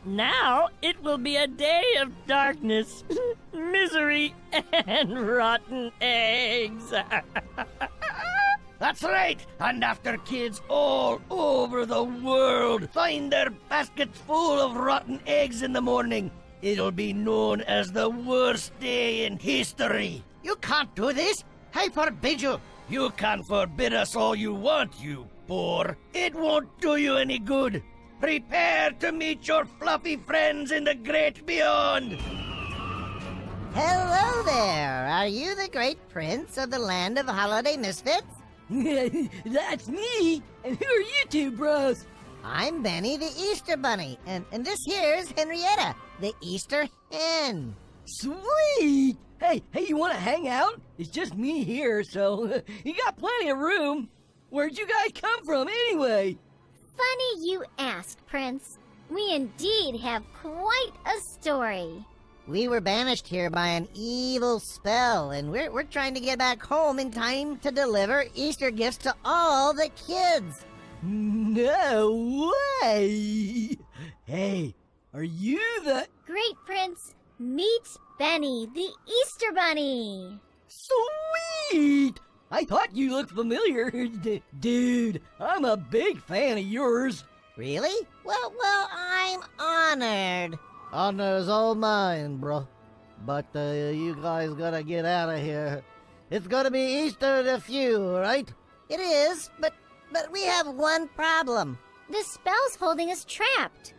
Now it will be a day of darkness, misery, and rotten eggs.
That's right, and after kids all over the world find their baskets full of rotten eggs in the morning, it'll be known as the worst day in history.
You can't do this. I forbid you.
You can forbid us all you want, you bore. It won't do you any good. Prepare to meet your fluffy friends in the great beyond.
Hello there. Are you the great prince of the land of holiday misfits?
That's me. And who are you two, bros?
I'm Benny the Easter Bunny, and this here's Henrietta, the Easter Hen.
Sweet. Hey, you want to hang out? It's just me here, so you got plenty of room. Where'd you guys come from anyway?
Funny you ask, Prince. We indeed have quite a story.
We were banished here by an evil spell, and we're trying to get back home in time to deliver Easter gifts to all the kids.
No way! Hey, are you the...
Great Prince, meet Benny, the Easter Bunny.
Sweet! I thought you looked familiar. Dude, I'm a big fan of yours.
Really?
Well, I'm honored.
Honor's all mine, bro. But you guys gotta get out of here. It's gonna be Easter in a few, right?
It is, but we have one problem.
The spell's holding us trapped,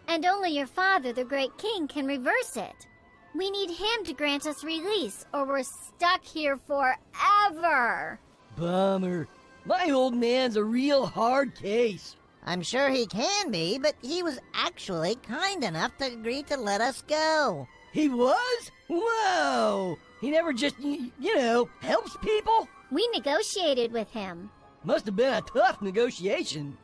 and only your father, the great king, can reverse it. We need him to grant us release, or we're stuck here forever.
Bummer. My old man's a real hard case.
I'm sure he can be, but he was actually kind enough to agree to let us go.
He was? Whoa! He never just, helps people?
We negotiated with him.
Must have been a tough negotiation.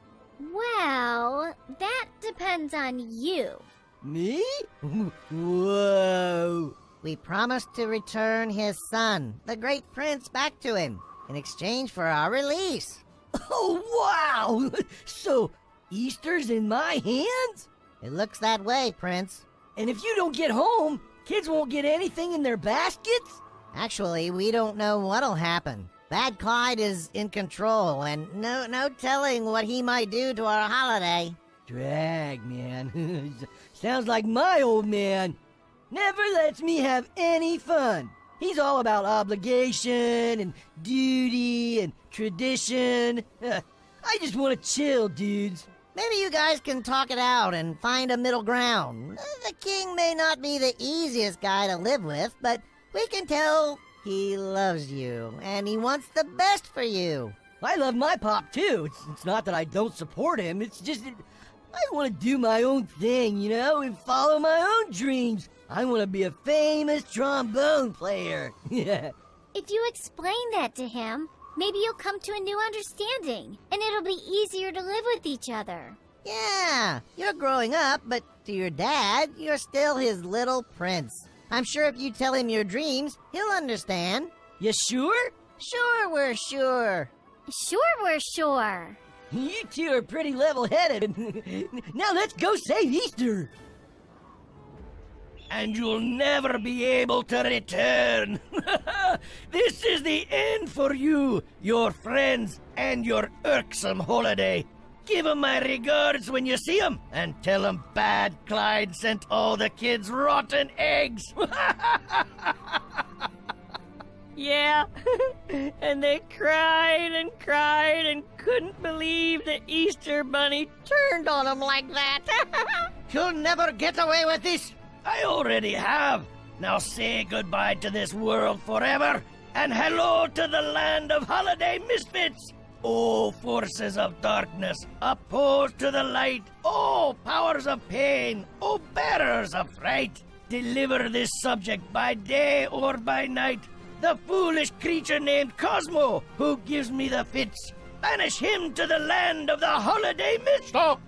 Well, that depends on you.
Me? Whoa.
We promised to return his son, the great prince, back to him in exchange for our release.
Oh, wow! So, Easter's in my hands?
It looks that way, Prince.
And if you don't get home, kids won't get anything in their baskets?
Actually, we don't know what'll happen. Bad Clyde is in control, and no telling what he might do to our holiday.
Drag, man. Sounds like my old man. Never lets me have any fun. He's all about obligation and duty and tradition. I just want to chill, dudes.
Maybe you guys can talk it out and find a middle ground. The king may not be the easiest guy to live with, but we can tell he loves you, and he wants the best for you.
I love my pop, too. It's not that I don't support him. It's just that I want to do my own thing, you know, and follow my own dreams. I want to be a famous trombone player. Yeah.
If you explain that to him, maybe you'll come to a new understanding, and it'll be easier to live with each other.
Yeah, you're growing up, but to your dad, you're still his little prince. I'm sure if you tell him your dreams, he'll understand.
You sure?
Sure, we're sure.
Sure, we're sure.
You two are pretty level-headed. Now let's go save Easter.
And you'll never be able to return. This is the end for you, your friends, and your irksome holiday. Give 'em my regards when you see 'em, and tell 'em Bad Clyde sent all the kids rotten eggs.
Yeah, and they cried and couldn't believe the Easter Bunny turned on them like that.
You'll never get away with this. I already have. Now say goodbye to this world forever, and hello to the land of holiday misfits. Oh, forces of darkness, opposed to the light. Oh, powers of pain. Oh, bearers of fright. Deliver this subject by day or by night. The foolish creature named Cosmo, who gives me the fits. Banish him to the land of the holiday mist.
Stop!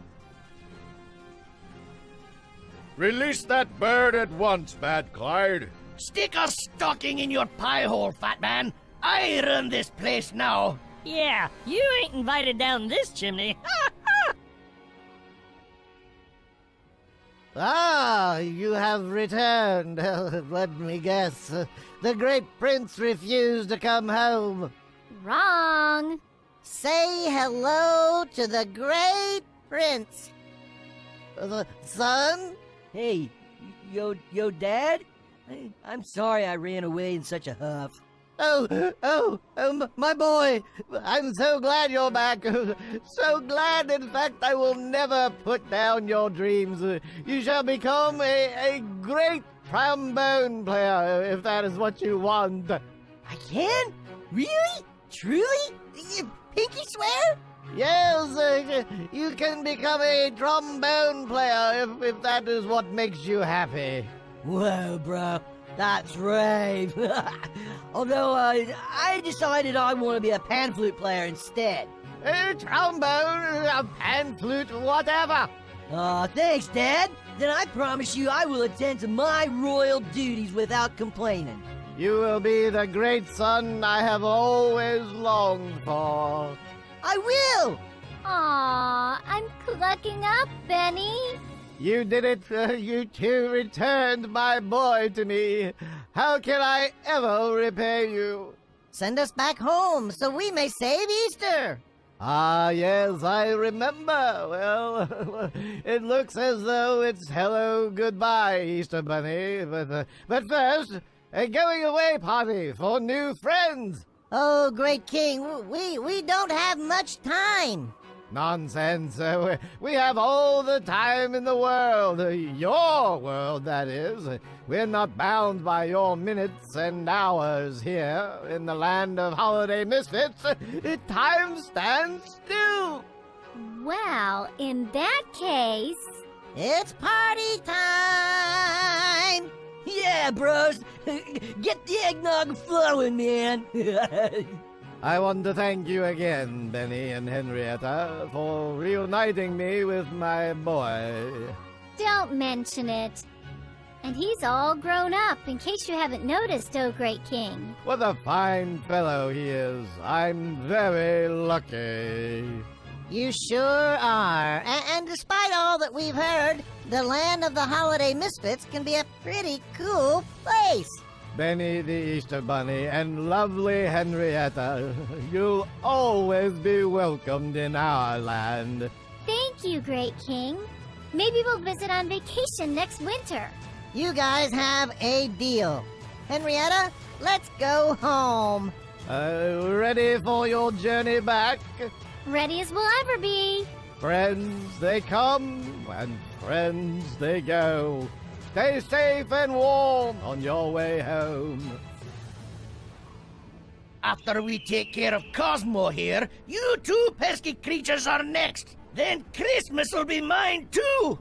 Release that bird at once, Bad Clyde.
Stick a stocking in your pie hole, fat man. I run this place now.
Yeah, you ain't invited down this chimney.
Ah, you have returned. Let me guess. The great prince refused to come home.
Wrong.
Say hello to the great prince. Son?
Hey, yo, Dad? I'm sorry I ran away in such a huff.
My boy, I'm so glad you're back. So glad, in fact, I will never put down your dreams. You shall become a great trombone player, if that is what you want.
I can? Really? Truly? Pinky swear?
Yes, you can become a trombone player if that is what makes you happy.
Whoa, bro. That's rave. Although I decided I want to be a pan flute player instead.
A trombone, a pan flute, whatever.
Aw, thanks, Dad. Then I promise you I will attend to my royal duties without complaining.
You will be the great son I have always longed for.
I will!
Aw, I'm clucking up, Benny.
You did it. You two returned my boy to me. How can I ever repay you? Send us back home so we may save Easter. Ah, yes, I remember. Well, it looks as though it's hello, goodbye, Easter Bunny. But first, a going away party for new friends. Oh, great king, we don't have much time. Nonsense. We have all the time in the world. Your world, that is. We're not bound by your minutes and hours here in the land of holiday misfits. Time stands still.
Well, in that case...
It's party time!
Yeah, bros! Get the eggnog flowing, man!
I want to thank you again, Benny and Henrietta, for reuniting me with my boy.
Don't mention it. And he's all grown up, in case you haven't noticed, oh great king.
What a fine fellow he is. I'm very lucky. You sure are. And despite all that we've heard, the land of the holiday misfits can be a pretty cool place. Benny the Easter Bunny and lovely Henrietta, you'll always be welcomed in our land.
Thank Thank you, Great King. Maybe we'll visit on vacation next winter.
You guys have a deal. Henrietta, let's go home.
Ready for your journey back?
Ready as we'll ever be.
Friends they come and friends they go. Stay safe and warm on your way home.
After we take care of Cosmo here, you two pesky creatures are next. Then Christmas will be mine too.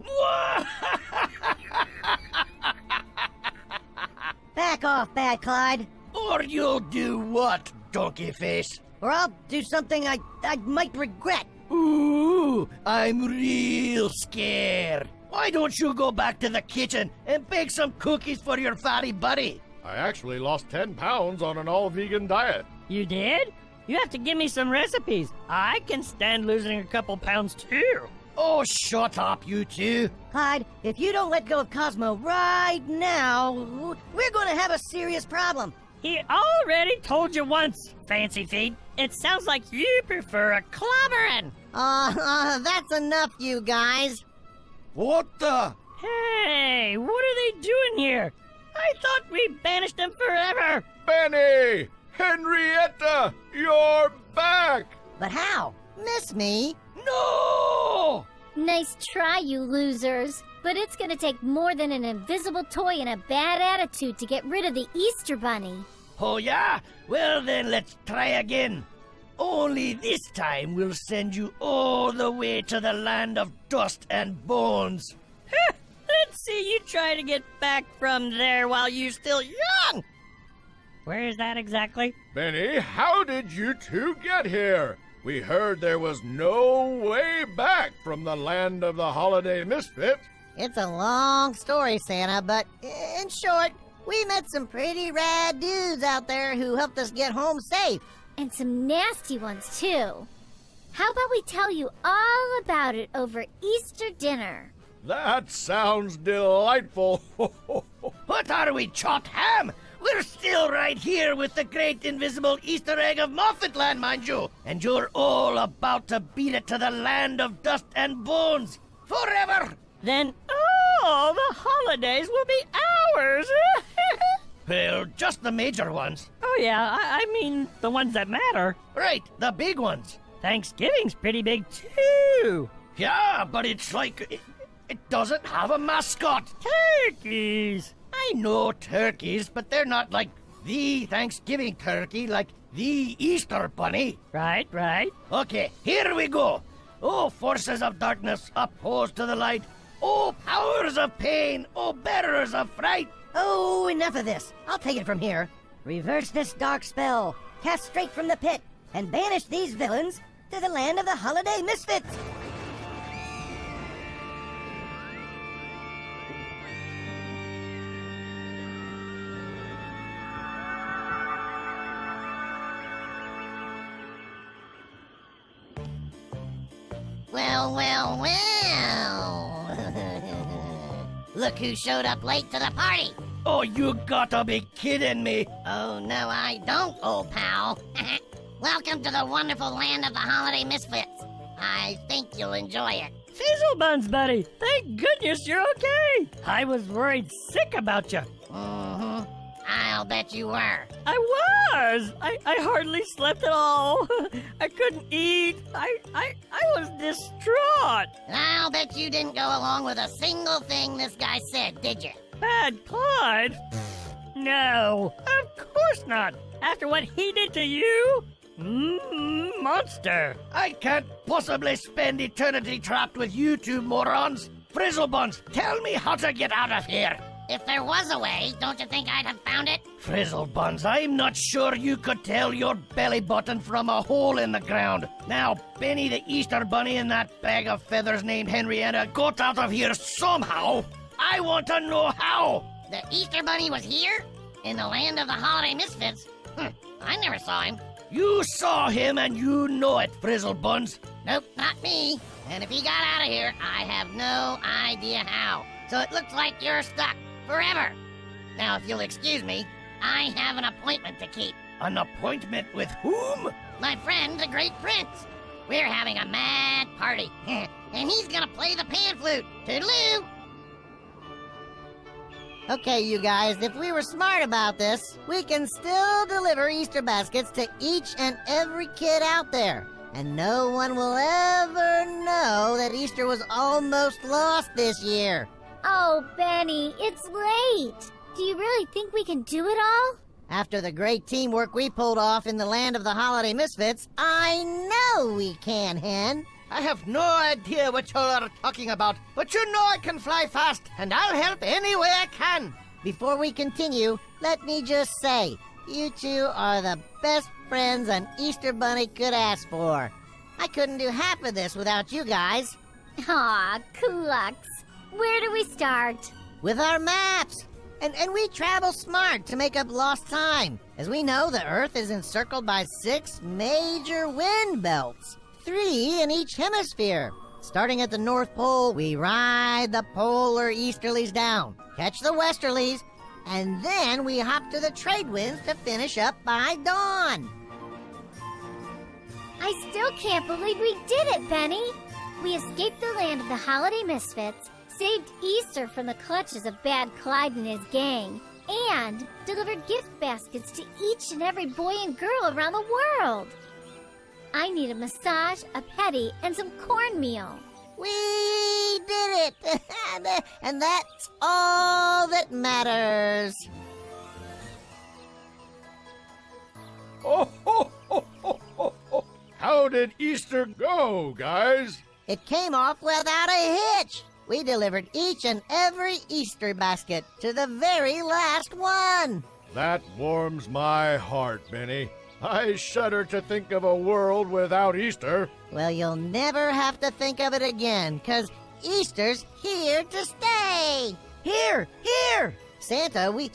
Back off, Bad Clyde.
Or you'll do what, donkey face?
Or I'll do something I might regret.
Ooh, I'm real scared. Why don't you go back to the kitchen and bake some cookies for your fatty buddy?
I actually lost 10 pounds on an all-vegan diet.
You did? You have to give me some recipes. I can stand losing a couple pounds too.
Oh, shut up, you two.
Clyde, if you don't let go of Cosmo right now, we're going to have a serious problem.
He already told you once, Fancy Feet. It sounds like you prefer a clobbering.
That's enough, you guys.
What the?
Hey, what are they doing here? I thought we banished them forever.
Benny! Henrietta! You're back!
But how?
Miss me?
No!
Nice try, you losers. But it's gonna take more than an invisible toy and a bad attitude to get rid of the Easter Bunny.
Oh, yeah? Well, then let's try again. Only this time we'll send you all the way to the land of dust and bones.
Let's see you try to get back from there while you're still young. Where is that exactly?
Benny, how did you two get here? We heard there was no way back from the land of the holiday misfit.
It's a long story, Santa, but in short, we met some pretty rad dudes out there who helped us get home safe.
And some nasty ones, too. How about we tell you all about it over Easter dinner?
That sounds delightful.
What are we, chopped ham? We're still right here with the great invisible Easter egg of Moffatland, mind you. And you're all about to beat it to the land of dust and bones. Forever!
Then all the holidays will be ours.
Well, just the major ones.
Oh yeah, I mean the ones that matter.
Right, the big ones.
Thanksgiving's pretty big too.
Yeah, but it's like... It doesn't have a mascot.
Turkeys.
I know turkeys, but they're not like the Thanksgiving turkey, like the Easter bunny.
Right, right.
Okay, here we go. Oh, forces of darkness, opposed to the light. Oh, powers of pain. Oh, bearers of fright.
Oh, enough of this. I'll take it from here. Reverse this dark spell, cast straight from the pit, and banish these villains to the land of the holiday misfits.
Well. Look who showed up late to the party.
Oh, you gotta be kidding me.
Oh, no, I don't, old pal. Welcome to the wonderful land of the holiday misfits. I think you'll enjoy it.
Fizzle buns, buddy. Thank goodness you're okay. I was worried sick about you.
Mm-hmm. I'll bet you were.
I was. I hardly slept at all. I couldn't eat. I was distraught.
I'll bet you didn't go along with a single thing this guy said, did you?
Bad Clyde? No, of course not. After what he did to you? Monster.
I can't possibly spend eternity trapped with you two morons. Frizzlebuns, tell me how to get out of here.
If there was a way, don't you think I'd have found it?
Frizzlebuns, I'm not sure you could tell your belly button from a hole in the ground. Now, Benny the Easter Bunny and that bag of feathers named Henrietta got out of here somehow. I want to know how.
The Easter Bunny was here? In the land of the holiday misfits? I never saw him.
You saw him and you know it, Frizzlebuns.
Nope, not me. And if he got out of here, I have no idea how. So it looks like you're stuck forever. Now, if you'll excuse me, I have an appointment to keep.
An appointment with whom?
My friend, the Great Prince.
we're having a mad party. And he's gonna play the pan flute. Toodaloo!
Okay, you guys, if we were smart about this, we can still deliver Easter baskets to each and every kid out there. And no one will ever know that Easter was almost lost this year.
Oh, Benny, it's late. Do you really think we can do it all?
After the great teamwork we pulled off in the land of the holiday misfits, I know we can, Hen.
I have no idea what you are talking about, but you know I can fly fast, and I'll help any way I can.
Before we continue, let me just say, you two are the best friends an Easter bunny could ask for. I couldn't do half of this without you guys.
Aw, Kulaks. Where do we start?
With our maps. And we travel smart to make up lost time. As we know, the Earth is encircled by 6 major wind belts, 3 in each hemisphere. Starting at the North Pole, we ride the polar easterlies down, catch the westerlies, and then we hop to the trade winds to finish up by dawn.
I still can't believe we did it, Benny. We escaped the land of the holiday misfits, saved Easter from the clutches of Bad Clyde and his gang, and delivered gift baskets to each and every boy and girl around the world. I need a massage, a petty, and some cornmeal.
We did it! And that's all that matters.
Oh, ho, ho, ho, ho, ho. How did Easter go, guys?
It came off without a hitch. We delivered each and every Easter basket to the very last one.
That warms my heart, Benny. I shudder to think of a world without Easter.
Well, you'll never have to think of it again, 'cause Easter's here to stay.
Here!
Santa, we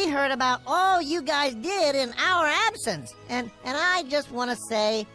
heard about all you guys did in our absence, and I just want to say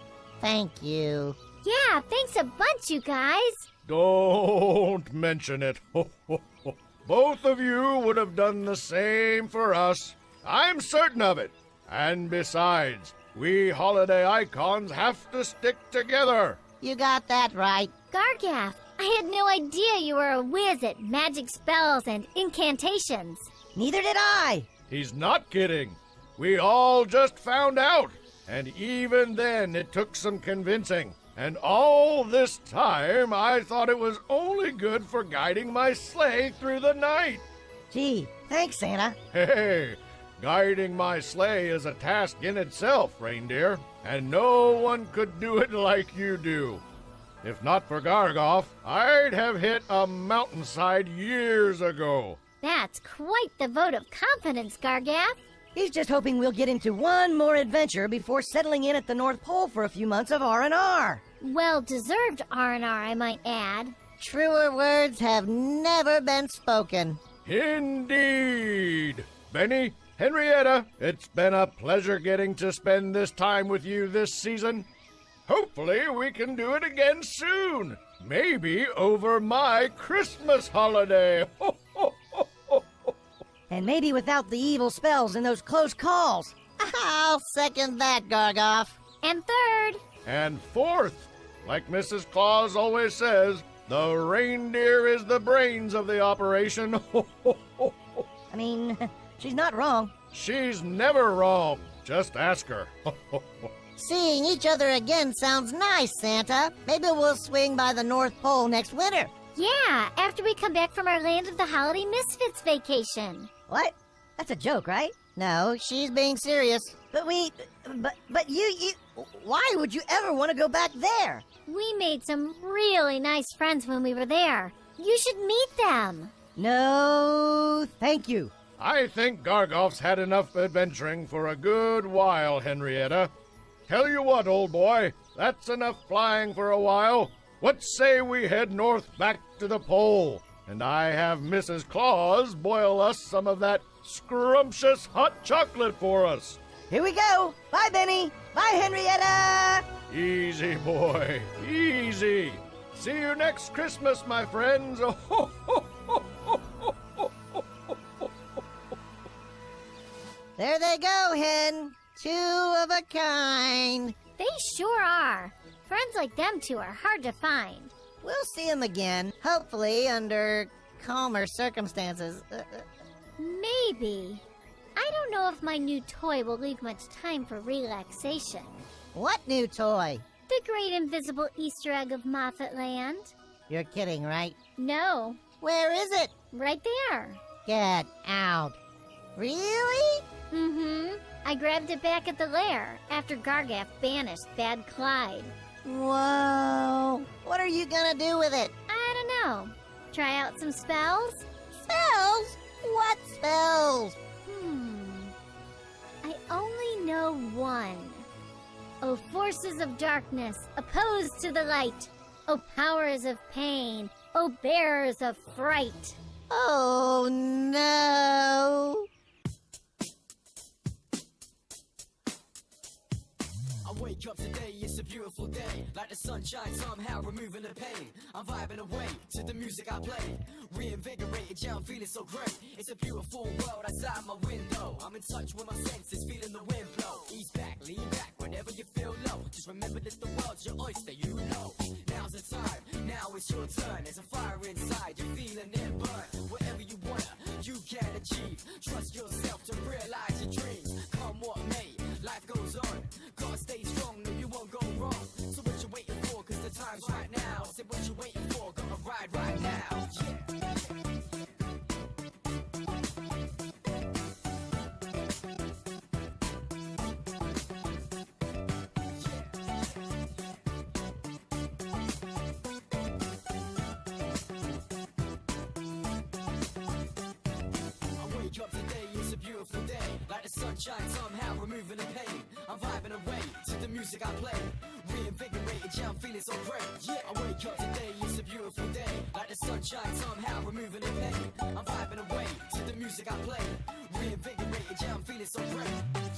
thank you.
Yeah, thanks a bunch, you guys.
Don't mention it. Ho, ho, ho. Both of you would have done the same for us. I'm certain of it. And besides, we holiday icons have to stick together.
You got that right.
Gargaff, I had no idea you were a whiz at magic spells and incantations.
Neither did I.
He's not kidding. We all just found out. And even then, it took some convincing. And all this time, I thought it was only good for guiding my sleigh through the night.
Gee, thanks, Santa.
Hey, guiding my sleigh is a task in itself, reindeer, and no one could do it like you do. If not for Gargoff, I'd have hit a mountainside years ago.
That's quite the vote of confidence, Gargaff.
He's just hoping we'll get into one more adventure before settling in at the North Pole for a few months of R&R.
Well-deserved R&R, I might add.
Truer words have never been spoken.
Indeed. Benny, Henrietta, it's been a pleasure getting to spend this time with you this season. Hopefully we can do it again soon. Maybe over my Christmas holiday. Ho, ho, ho, ho, ho.
And maybe without the evil spells and those close calls.
I'll second that, Gargoff.
And third,
And fourth, like Mrs. Claus always says, the reindeer is the brains of the operation. Ho, ho, ho, ho.
I mean, she's not wrong.
She's never wrong. Just ask her. Ho, ho, ho.
Seeing each other again sounds nice, Santa. Maybe we'll swing by the North Pole next winter.
yeah, after we come back from our Land of the Holiday Misfits vacation.
What? That's a joke, right?
No, she's being serious.
But you, why would you ever want to go back there?
We made some really nice friends when we were there. You should meet them.
No, thank you.
I think Gargoff's had enough adventuring for a good while, Henrietta. Tell you what, old boy, that's enough flying for a while. What say we head north back to the pole, and I have Mrs. Claus boil us some of that scrumptious hot chocolate for us.
Here we go. Bye, Benny. Bye, Henrietta.
Easy, boy, easy. See you next Christmas, my friends. Oh, ho, ho, ho, ho, ho, ho, ho, ho.
There they go, Hen. Two of a kind.
They sure are. Friends like them two are hard to find.
We'll see him again, hopefully under calmer circumstances.
Maybe. I don't know if my new toy will leave much time for relaxation.
What new toy?
The great invisible Easter egg of Moffat Land.
You're kidding, right?
No,
Where is it?
right there.
Get out. Really?
Mm-hmm. I grabbed it back at the lair after Gargaff banished Bad Clyde.
Whoa. What are you gonna do with it?
I don't know. Try out some spells?
Spells? What spells?
I only know one. O forces of darkness, opposed to the light. O powers of pain, O bearers of fright.
Oh, no.
I wake up today, it's a beautiful day. Like the sunshine somehow removing the pain. I'm vibing away to the music I play. Reinvigorated, yeah, I'm feeling so great. It's a beautiful world outside my window. I'm in touch with my senses, feeling the wind blow. Ease back, lean back, whenever you feel low. Just remember that the world's your oyster, you know. Now's the time, now it's your turn. There's a fire inside, you're feeling it burn. Whatever you wanna, you can achieve. Trust yourself to realize your dreams. Come what may, life goes on. Gotta stay strong, no you won't go wrong. So what you waiting for, cause the time's right now. Say what you waiting for, gotta ride right now. Yeah. Up today, it's a beautiful day. Like the sunshine somehow removing the pain. I'm vibing away to the music I play. Reinvigorated, yeah, I'm feeling so great. Yeah, I wake up today, it's a beautiful day. Like the sunshine somehow removing the pain. I'm vibing away to the music I play. Reinvigorated, yeah, I'm feeling so great.